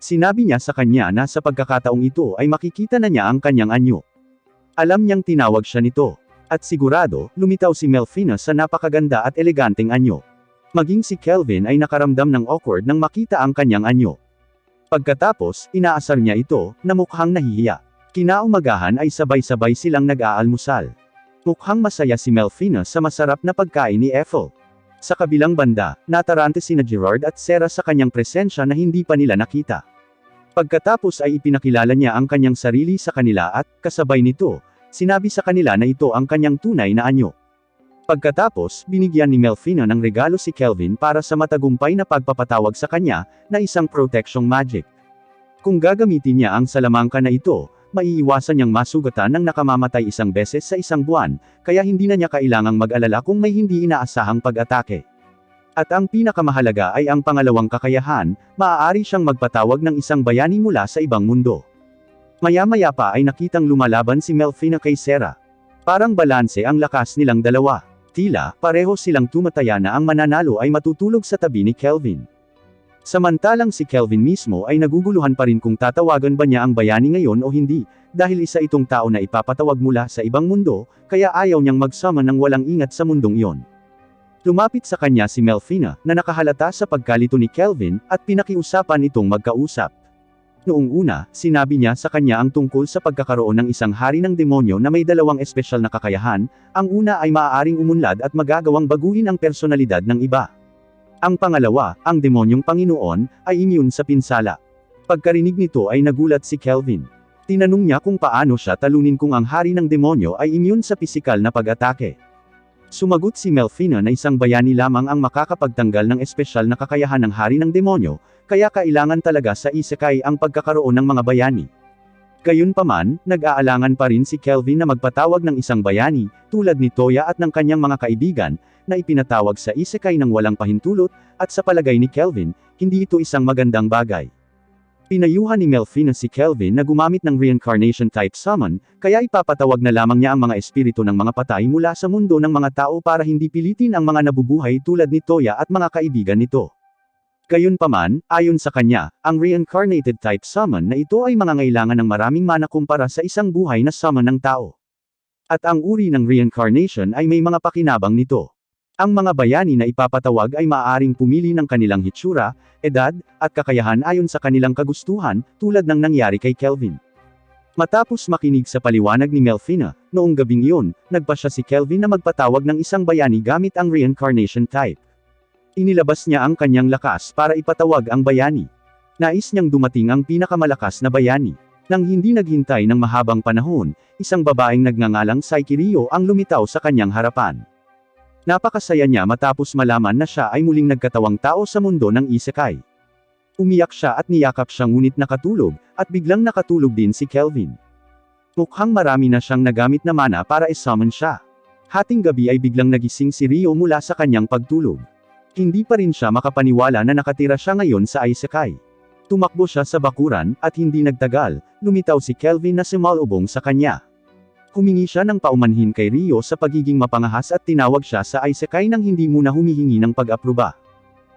Sinabi niya sa kanya na sa pagkakataong ito ay makikita na niya ang kanyang anyo. Alam niyang tinawag siya nito. At sigurado, lumitaw si Melfina sa napakaganda at eleganteng anyo. Maging si Kelvin ay nakaramdam ng awkward nang makita ang kanyang anyo. Pagkatapos, inaasar niya ito, na mukhang nahihiya. Kinaumagahan ay sabay-sabay silang nag-aalmusal. Mukhang masaya si Melfina sa masarap na pagkain ni Ethel. Sa kabilang banda, natarante sina Gerard at Sera sa kanyang presensya na hindi pa nila nakita. Pagkatapos ay ipinakilala niya ang kanyang sarili sa kanila at, kasabay nito, sinabi sa kanila na ito ang kanyang tunay na anyo. Pagkatapos, binigyan ni Melfina ng regalo si Kelvin para sa matagumpay na pagpapatawag sa kanya, na isang protection magic. Kung gagamitin niya ang salamangka na ito, maiiwasan niyang masugatan ng nakamamatay isang beses sa isang buwan, kaya hindi na niya kailangang mag-alala kung may hindi inaasahang pag-atake. At ang pinakamahalaga ay ang pangalawang kakayahan, maaari siyang magpatawag ng isang bayani mula sa ibang mundo. Maya-maya pa ay nakitang lumalaban si Melfina kay Sera. Parang balanse ang lakas nilang dalawa. Tila, pareho silang tumataya na ang mananalo ay matutulog sa tabi ni Kelvin. Samantalang si Kelvin mismo ay naguguluhan pa rin kung tatawagan ba niya ang bayani ngayon o hindi, dahil isa itong tao na ipapatawag mula sa ibang mundo, kaya ayaw niyang mag-summon ng walang ingat sa mundong iyon. Lumapit sa kanya si Melfina, na nakahalata sa pagkalito ni Kelvin, at pinakiusapan itong magkausap. Noong una, sinabi niya sa kanya ang tungkol sa pagkakaroon ng isang hari ng demonyo na may dalawang espesyal na kakayahan, ang una ay maaaring umunlad at magagawang baguhin ang personalidad ng iba. Ang pangalawa, ang demonyong Panginoon, ay immune sa pinsala. Pagkarinig nito ay nagulat si Kelvin. Tinanong niya kung paano siya talunin kung ang hari ng demonyo ay immune sa pisikal na pag-atake. Sumagot si Melfina na isang bayani lamang ang makakapagtanggal ng espesyal na kakayahan ng hari ng demonyo, kaya kailangan talaga sa isekai ang pagkakaroon ng mga bayani. Gayunpaman, nag-aalangan pa rin si Kelvin na magpatawag ng isang bayani, tulad ni Toya at ng kanyang mga kaibigan, na ipinatawag sa isekai ng walang pahintulot, at sa palagay ni Kelvin, hindi ito isang magandang bagay. Pinayuhan ni Melfina si Kelvin na gumamit ng reincarnation-type summon, kaya ipapatawag na lamang niya ang mga espiritu ng mga patay mula sa mundo ng mga tao para hindi pilitin ang mga nabubuhay tulad ni Toya at mga kaibigan nito. Gayunpaman, ayon sa kanya, ang reincarnated-type summon na ito ay mangangailangan ng maraming mana kumpara sa isang buhay na summon ng tao. At ang uri ng reincarnation ay may mga pakinabang nito. Ang mga bayani na ipapatawag ay maaaring pumili ng kanilang hitsura, edad, at kakayahan ayon sa kanilang kagustuhan, tulad ng nangyari kay Kelvin. Matapos makinig sa paliwanag ni Melfina, noong gabing iyon, nagpa siya si Kelvin na magpatawag ng isang bayani gamit ang reincarnation type. Inilabas niya ang kanyang lakas para ipatawag ang bayani. Nais niyang dumating ang pinakamalakas na bayani. Nang hindi naghintay ng mahabang panahon, isang babaeng nagngangalang Saiki Ryo ang lumitaw sa kanyang harapan. Napakasaya niya matapos malaman na siya ay muling nagkatawang tao sa mundo ng isekai. Umiyak siya at niyakap siya ngunit nakatulog, at biglang nakatulog din si Kelvin. Mukhang marami na siyang nagamit na mana para i-summon siya. Hating gabi ay biglang nagising si Ryo mula sa kanyang pagtulog. Hindi pa rin siya makapaniwala na nakatira siya ngayon sa isekai. Tumakbo siya sa bakuran, at hindi nagtagal, lumitaw si Kelvin na sumalubong sa kanya. Humingi siya ng paumanhin kay Ryo sa pagiging mapangahas at tinawag siya sa isekai nang hindi muna humihingi ng pag-aproba.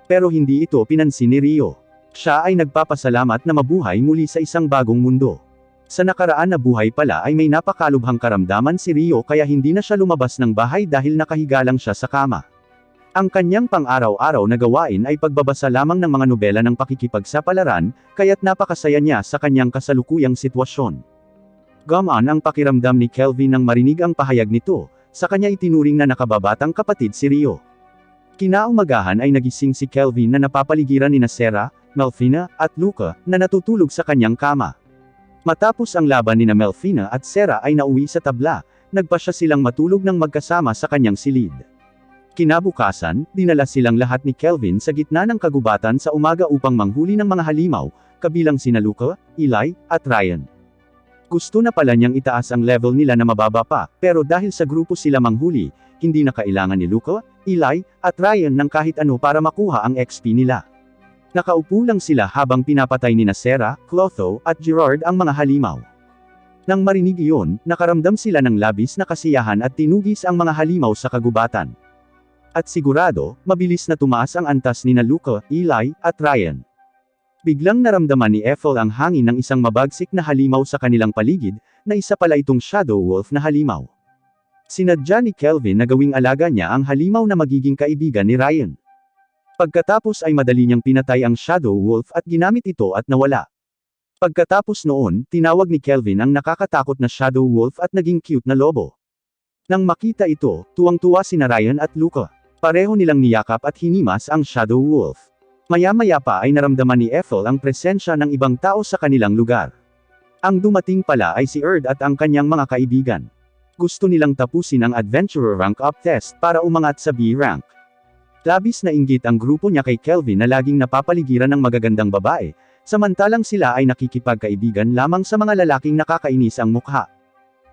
Pero hindi ito pinansin ni Ryo. Siya ay nagpapasalamat na mabuhay muli sa isang bagong mundo. Sa nakaraan na buhay pala ay may napakalubhang karamdaman si Ryo kaya hindi na siya lumabas ng bahay dahil nakahiga lang siya sa kama. Ang kanyang pang-araw-araw na gawain ay pagbabasa lamang ng mga nobela ng pakikipagsapalaran, kaya't napakasaya niya sa kanyang kasalukuyang sitwasyon. Gumaan ang pakiramdam ni Kelvin nang marinig ang pahayag nito, sa kanya itinuring na nakababatang kapatid si Ryo. Kinaumagahan ay nagising si Kelvin na napapaligiran ni Sera, Melfina, at Luca, na natutulog sa kanyang kama. Matapos ang laban ni Melfina at Sera ay nauwi sa tabla, nagpa siya silang matulog ng magkasama sa kanyang silid. Kinabukasan, dinala silang lahat ni Kelvin sa gitna ng kagubatan sa umaga upang manghuli ng mga halimaw, kabilang sina Luca, Eli, at Ryan. Gusto na pala niyang itaas ang level nila na mababa pa, pero dahil sa grupo sila manghuli, hindi na kailangan ni Luca, Eli, at Ryan ng kahit ano para makuha ang XP nila. Nakaupo lang sila habang pinapatay ni Sera, Clotho, at Gerard ang mga halimaw. Nang marinig iyon, nakaramdam sila ng labis na kasiyahan at tinugis ang mga halimaw sa kagubatan. At sigurado, mabilis na tumaas ang antas ni Luca, Eli, at Ryan. Biglang naramdaman ni Ethel ang hangin ng isang mabagsik na halimaw sa kanilang paligid, na isa pala itong Shadow Wolf na halimaw. Sinadya ni Kelvin na gawing alaga niya ang halimaw na magiging kaibigan ni Ryan. Pagkatapos ay madali niyang pinatay ang Shadow Wolf at ginamit ito at nawala. Pagkatapos noon, tinawag ni Kelvin ang nakakatakot na Shadow Wolf at naging cute na lobo. Nang makita ito, tuwang-tuwa sina Ryan at Luca. Pareho nilang niyakap at hinimas ang Shadow Wolf. Maya-maya pa ay naramdaman ni Ethel ang presensya ng ibang tao sa kanilang lugar. Ang dumating pala ay si Erd at ang kanyang mga kaibigan. Gusto nilang tapusin ang Adventurer Rank Up test para umangat sa B rank. Labis na inggit ang grupo niya kay Kelvin na laging napapaligiran ng magagandang babae, samantalang sila ay nakikipagkaibigan lamang sa mga lalaking nakakainis ang mukha.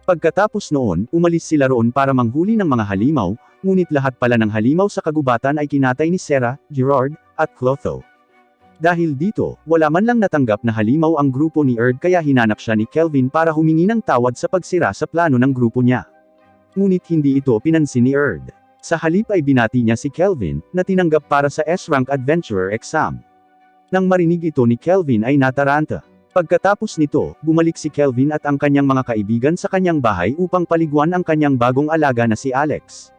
Pagkatapos noon, umalis sila roon para manghuli ng mga halimaw, ngunit lahat pala ng halimaw sa kagubatan ay kinatay ni Sarah, Gerard, at Clotho. Dahil dito, wala man lang natanggap na halimaw ang grupo ni Erd kaya hinanap siya ni Kelvin para humingi ng tawad sa pagsira sa plano ng grupo niya. Ngunit hindi ito pinansin ni Erd. Sa halip ay binati niya si Kelvin, na tinanggap para sa S-Rank Adventurer exam. Nang marinig ito ni Kelvin ay nataranta. Pagkatapos nito, bumalik si Kelvin at ang kanyang mga kaibigan sa kanyang bahay upang paliguan ang kanyang bagong alaga na si Alex.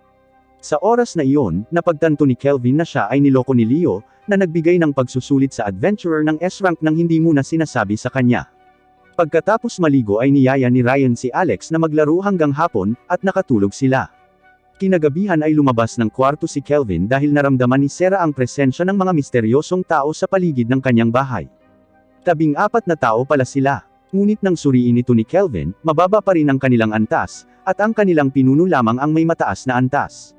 Sa oras na iyon, napagtanto ni Kelvin na siya ay niloko ni Leo, na nagbigay ng pagsusulit sa adventurer ng S-Rank nang hindi muna sinasabi sa kanya. Pagkatapos maligo ay niyaya ni Ryan si Alex na maglaro hanggang hapon, at nakatulog sila. Kinagabihan ay lumabas ng kwarto si Kelvin dahil naramdaman ni Sarah ang presensya ng mga misteryosong tao sa paligid ng kanyang bahay. 14 na tao pala sila. Ngunit nang suriin ito ni Kelvin, mababa pa rin ang kanilang antas, at ang kanilang pinuno lamang ang may mataas na antas.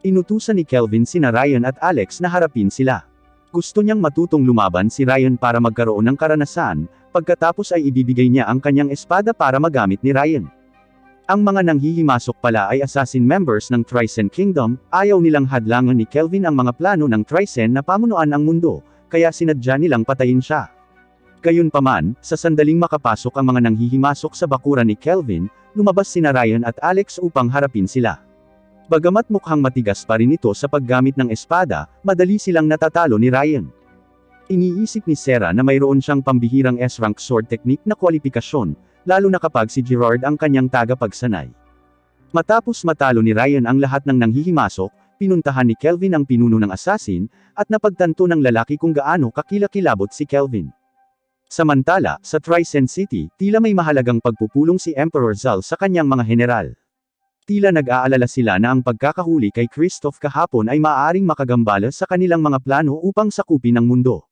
Inutusan ni Kelvin sina Ryan at Alex na harapin sila. Gusto niyang matutong lumaban si Ryan para magkaroon ng karanasan, pagkatapos ay ibibigay niya ang kanyang espada para magamit ni Ryan. Ang mga nanghihimasok pala ay assassin members ng Trycen Kingdom, ayaw nilang hadlangan ni Kelvin ang mga plano ng Trycen na pamunuan ang mundo, kaya sinadya nilang patayin siya. Gayunpaman, sa sandaling makapasok ang mga nanghihimasok sa bakuran ni Kelvin, lumabas sina Ryan at Alex upang harapin sila. Bagamat mukhang matigas pa rin ito sa paggamit ng espada, madali silang natatalo ni Ryan. Iniisip ni Sarah na mayroon siyang pambihirang S-Rank sword technique na kwalifikasyon, lalo na kapag si Gerard ang kanyang tagapagsanay. Matapos matalo ni Ryan ang lahat ng nanghihimasok, pinuntahan ni Kelvin ang pinuno ng assassin, at napagtanto ng lalaki kung gaano kakilakilabot si Kelvin. Samantala, sa Trycen City, tila may mahalagang pagpupulong si Emperor Zal sa kanyang mga general. Tila nag-aalala sila na ang pagkakahuli kay Kristoff kahapon ay maaaring makagambala sa kanilang mga plano upang sakupin ang mundo.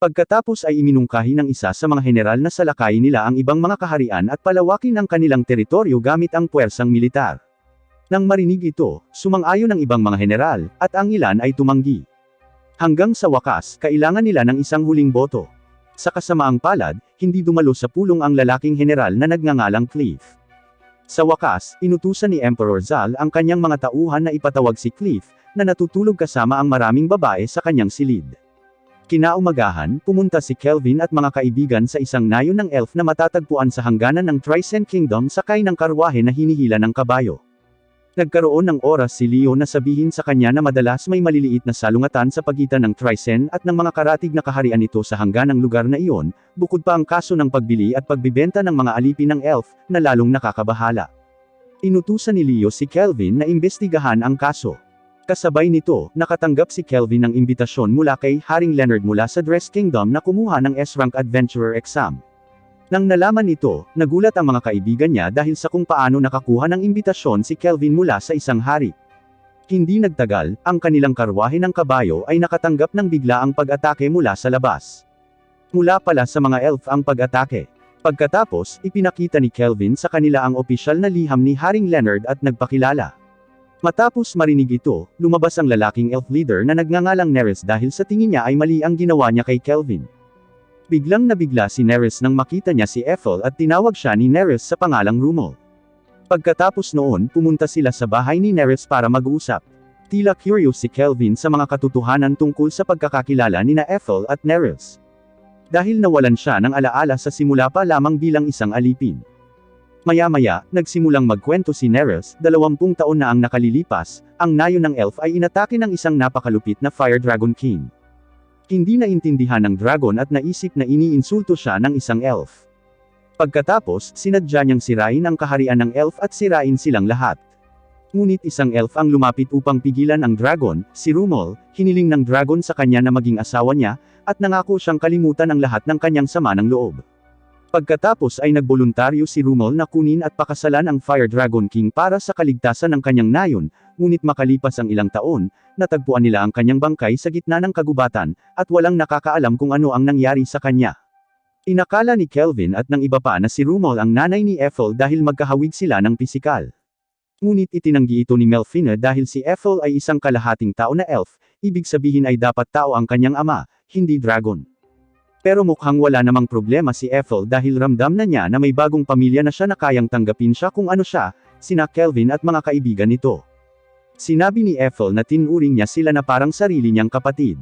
Pagkatapos ay iminungkahi ng isa sa mga general na salakayin nila ang ibang mga kaharian at palawakin ang kanilang teritoryo gamit ang puwersang militar. Nang marinig ito, sumang-ayon ang ibang mga general, at ang ilan ay tumanggi. Hanggang sa wakas, kailangan nila ng isang huling boto. Sa kasamaang palad, hindi dumalo sa pulong ang lalaking general na nagngangalang Cliff. Sa wakas, inutusan ni Emperor Zal ang kanyang mga tauhan na ipatawag si Cliff, na natutulog kasama ang maraming babae sa kanyang silid. Kinaumagahan, pumunta si Kelvin at mga kaibigan sa isang nayon ng elf na matatagpuan sa hangganan ng Trycen Kingdom sakay ng karwahe na hinihila ng kabayo. Nagkaroon ng oras si Leo na sabihin sa kanya na madalas may maliliit na salungatan sa pagitan ng Trycen at ng mga karatig na kaharian nito sa hangganang lugar na iyon, bukod pa ang kaso ng pagbili at pagbibenta ng mga alipin ng elf, na lalong nakakabahala. Inutusan ni Leo si Kelvin na imbestigahan ang kaso. Kasabay nito, nakatanggap si Kelvin ng imbitasyon mula kay Haring Leonard mula sa Dress Kingdom na kumuha ng S-Rank Adventurer exam. Nang nalaman ito, nagulat ang mga kaibigan niya dahil sa kung paano nakakuha ng imbitasyon si Kelvin mula sa isang hari. Hindi nagtagal, ang kanilang karwahe ng kabayo ay nakatanggap ng biglaang pag-atake mula sa labas. Mula pala sa mga elf ang pag-atake. Pagkatapos, ipinakita ni Kelvin sa kanila ang opisyal na liham ni Haring Leonard at nagpakilala. Matapos marinig ito, lumabas ang lalaking elf leader na nagngangalang Neres dahil sa tingin niya ay mali ang ginawa niya kay Kelvin. Biglang nabigla si Neres nang makita niya si Ethel at tinawag siya ni Neres sa pangalang Rumol. Pagkatapos noon, pumunta sila sa bahay ni Neres para mag-usap. Tila curious si Kelvin sa mga katotohanan tungkol sa pagkakakilala ni Ethel at Neres. Dahil nawalan siya ng alaala sa simula pa lamang bilang isang alipin. Maya-maya, nagsimulang magkwento si Neres, 20 taon na ang nakalilipas, ang nayon ng elf ay inatake ng isang napakalupit na Fire Dragon King. Hindi naintindihan ng dragon at naisip na iniinsulto siya ng isang elf. Pagkatapos, sinadya niyang sirain ang kaharian ng elf at sirain silang lahat. Ngunit isang elf ang lumapit upang pigilan ang dragon, si Rumol, hiniling ng dragon sa kanya na maging asawa niya, at nangako siyang kalimutan ang lahat ng kanyang sama ng loob. Pagkatapos ay nagboluntaryo si Rumol na kunin at pakasalan ang Fire Dragon King para sa kaligtasan ng kanyang nayon, ngunit makalipas ang ilang taon, natagpuan nila ang kanyang bangkay sa gitna ng kagubatan, at walang nakakaalam kung ano ang nangyari sa kanya. Inakala ni Kelvin at ng iba pa na si Rumol ang nanay ni Ethel dahil magkahawig sila ng pisikal. Ngunit itinanggi ito ni Melfina dahil si Ethel ay isang kalahating tao na elf, ibig sabihin ay dapat tao ang kanyang ama, hindi dragon. Pero mukhang wala namang problema si Ethel dahil ramdam na niya na may bagong pamilya na siya na kayang tanggapin siya kung ano siya, sina Kelvin at mga kaibigan nito. Sinabi ni Ethel na tinuring niya sila na parang sarili niyang kapatid.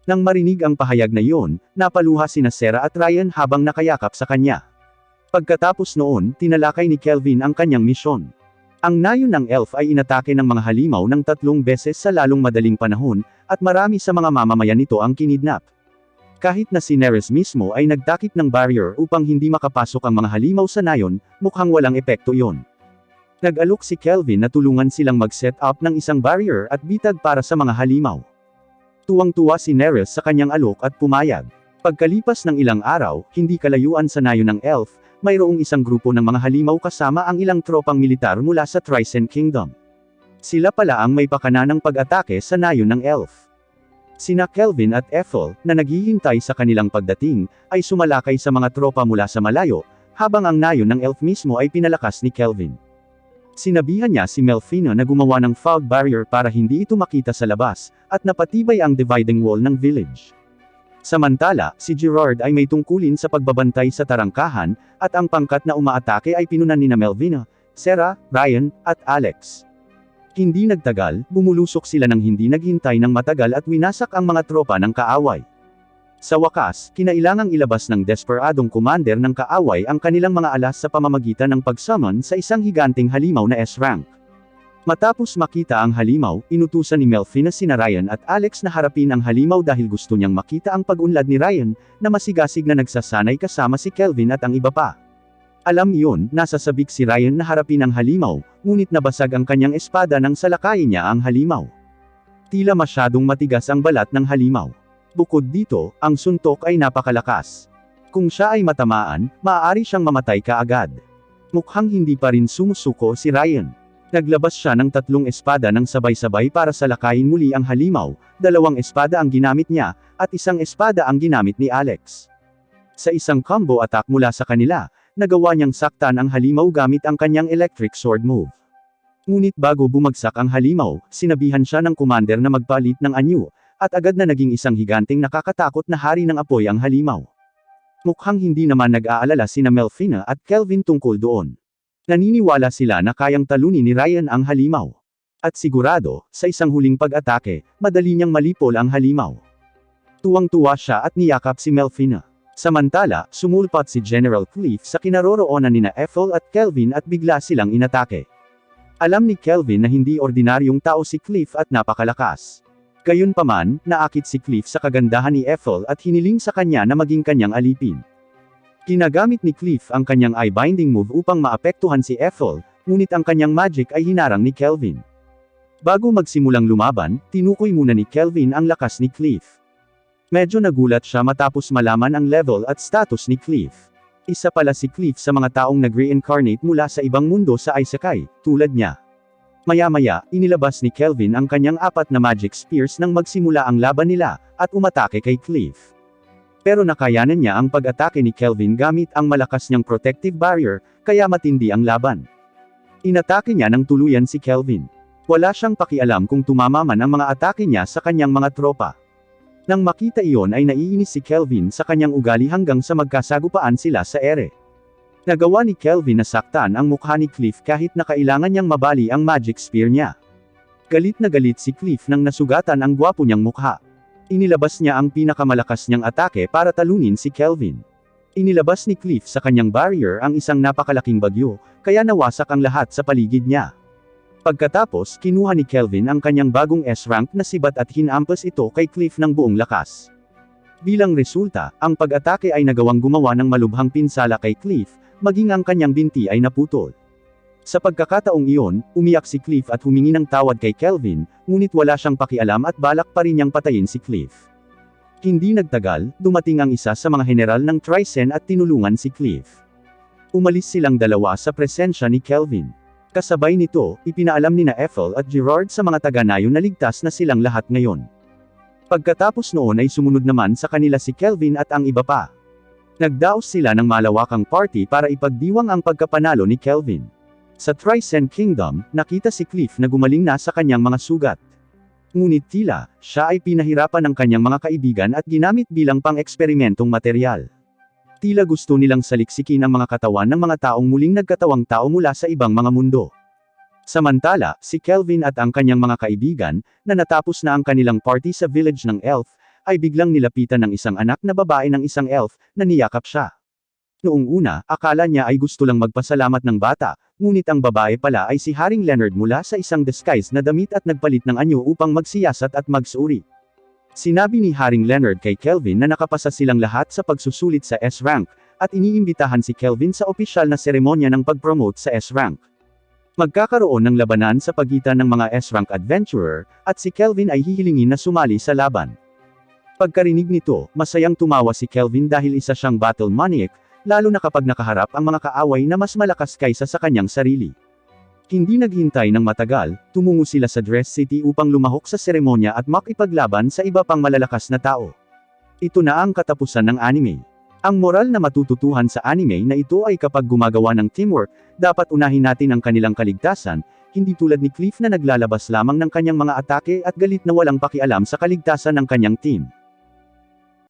Nang marinig ang pahayag na iyon, napaluha sina Sarah at Ryan habang nakayakap sa kanya. Pagkatapos noon, tinalakay ni Kelvin ang kanyang misyon. Ang nayon ng elf ay inatake ng mga halimaw ng 3 beses sa lalong madaling panahon, at marami sa mga mamamayan nito ang kinidnap. Kahit na si Neres mismo ay nagtakip ng barrier upang hindi makapasok ang mga halimaw sa nayon, mukhang walang epekto iyon. Nag-alok si Kelvin na tulungan silang mag-set up ng isang barrier at bitag para sa mga halimaw. Tuwang-tuwa si Neres sa kanyang alok at pumayag. Pagkalipas ng ilang araw, hindi kalayuan sa nayon ng elf, mayroong isang grupo ng mga halimaw kasama ang ilang tropang militar mula sa Trisent Kingdom. Sila pala ang may pakana ng pag-atake sa nayon ng elf. Sina Kelvin at Ethel, na naghihintay sa kanilang pagdating, ay sumalakay sa mga tropa mula sa malayo, habang ang nayon ng elf mismo ay pinalakas ni Kelvin. Sinabihan niya si Melfina na gumawa ng fog barrier para hindi ito makita sa labas, at napatibay ang dividing wall ng village. Samantala, si Gerard ay may tungkulin sa pagbabantay sa tarangkahan, at ang pangkat na umaatake ay pinunan nina Melvina, Sarah, Ryan, at Alex. Hindi nagtagal, bumulusok sila nang hindi naghintay ng matagal at winasak ang mga tropa ng kaaway. Sa wakas, kinailangang ilabas ng desperadong commander ng kaaway ang kanilang mga alas sa pamamagitan ng pag-summon sa isang higanting halimaw na S-rank. Matapos makita ang halimaw, inutusan ni Melfina sina Ryan at Alex na harapin ang halimaw dahil gusto niyang makita ang pag-unlad ni Ryan, na masigasig na nagsasanay kasama si Kelvin at ang iba pa. Alam iyon, nasasabik si Ryan na harapin ang halimaw, ngunit nabasag ang kanyang espada nang salakayin niya ang halimaw. Tila masyadong matigas ang balat ng halimaw. Bukod dito, ang suntok ay napakalakas. Kung siya ay matamaan, maaari siyang mamatay kaagad. Mukhang hindi pa rin sumusuko si Ryan. Naglabas siya ng 3 espada ng sabay-sabay para salakayin muli ang halimaw, 2 espada ang ginamit niya, at 1 espada ang ginamit ni Alex. Sa isang combo attack mula sa kanila, nagawa niyang saktan ang halimaw gamit ang kanyang electric sword move. Ngunit bago bumagsak ang halimaw, sinabihan siya ng commander na magpalit ng anyo, at agad na naging isang higanting nakakatakot na hari ng apoy ang halimaw. Mukhang hindi naman nag-aalala sina Melfina at Kelvin tungkol doon. Naniniwala sila na kayang talunin ni Ryan ang halimaw. At sigurado, sa isang huling pag-atake, madali niyang malipol ang halimaw. Tuwang-tuwa siya at niyakap si Melfina. Samantala, sumulpat si General Cliff sa kinaroroonan nina Ethel at Kelvin at bigla silang inatake. Alam ni Kelvin na hindi ordinaryong tao si Cliff at napakalakas. Gayunpaman, naakit si Cliff sa kagandahan ni Ethel at hiniling sa kanya na maging kanyang alipin. Ginagamit ni Cliff ang kanyang eye-binding move upang maapektuhan si Ethel, ngunit ang kanyang magic ay hinarang ni Kelvin. Bago magsimulang lumaban, tinukoy muna ni Kelvin ang lakas ni Cliff. Medyo nagulat siya matapos malaman ang level at status ni Cliff. Isa pala si Cliff sa mga taong nag-reincarnate mula sa ibang mundo sa Isekai, tulad niya. Maya-maya, inilabas ni Kelvin ang kanyang 4 na magic spears nang magsimula ang laban nila, at umatake kay Cliff. Pero nakayanan niya ang pag-atake ni Kelvin gamit ang malakas niyang protective barrier, kaya matindi ang laban. Inatake niya ng tuluyan si Kelvin. Wala siyang pakialam kung tumama man ang mga atake niya sa kanyang mga tropa. Nang makita iyon ay naiinis si Kelvin sa kanyang ugali hanggang sa magkasagupaan sila sa ere. Nagawa ni Kelvin na saktan ang mukha ni Cliff kahit na kailangan niyang mabali ang magic spear niya. Galit na galit si Cliff nang nasugatan ang gwapo niyang mukha. Inilabas niya ang pinakamalakas niyang atake para talunin si Kelvin. Inilabas ni Cliff sa kanyang barrier ang isang napakalaking bagyo, kaya nawasak ang lahat sa paligid niya. Pagkatapos, kinuha ni Kelvin ang kanyang bagong S-rank na sibat at hinampas ito kay Cliff ng buong lakas. Bilang resulta, ang pag-atake ay nagawang gumawa ng malubhang pinsala kay Cliff, maging ang kanyang binti ay naputol. Sa pagkakataong iyon, umiyak si Cliff at humingi ng tawad kay Kelvin, ngunit wala siyang pakialam at balak pa rin niyang patayin si Cliff. Hindi nagtagal, dumating ang isa sa mga general ng Trisent at tinulungan si Cliff. Umalis silang dalawa sa presensya ni Kelvin. Kasabay nito, ipinaalam nina Ethel at Gerard sa mga taga-nayon na ligtas na silang lahat ngayon. Pagkatapos noon ay sumunod naman sa kanila si Kelvin at ang iba pa. Nagdaos sila ng malawakang party para ipagdiwang ang pagkapanalo ni Kelvin. Sa Trisent Kingdom, nakita si Cliff na gumaling na sa kanyang mga sugat. Ngunit tila, siya ay pinahirapan ng kanyang mga kaibigan at ginamit bilang pang-eksperimentong materyal. Tila gusto nilang saliksikin ang mga katawan ng mga taong muling nagkatawang tao mula sa ibang mga mundo. Samantala, si Kelvin at ang kanyang mga kaibigan, na natapos na ang kanilang party sa village ng elf, ay biglang nilapitan ng isang anak na babae ng isang elf, na niyakap siya. Noong una, akala niya ay gusto lang magpasalamat ng bata, ngunit ang babae pala ay si Haring Leonard mula sa isang disguise na damit at nagpalit ng anyo upang magsiyasat at magsuri. Sinabi ni Haring Leonard kay Kelvin na nakapasa silang lahat sa pagsusulit sa S-Rank, at iniimbitahan si Kelvin sa opisyal na seremonya ng pag-promote sa S-Rank. Magkakaroon ng labanan sa pagitan ng mga S-Rank adventurer, at si Kelvin ay hihilingin na sumali sa laban. Pagkarinig nito, masayang tumawa si Kelvin dahil isa siyang battle maniac, lalo na kapag nakaharap ang mga kaaway na mas malakas kaysa sa kanyang sarili. Hindi naghintay ng matagal, tumungo sila sa Dress City upang lumahok sa seremonya at makipaglaban sa iba pang malalakas na tao. Ito na ang katapusan ng anime. Ang moral na matututuhan sa anime na ito ay kapag gumagawa ng teamwork, dapat unahin natin ang kanilang kaligtasan, hindi tulad ni Cliff na naglalabas lamang ng kanyang mga atake at galit na walang pakialam sa kaligtasan ng kanyang team.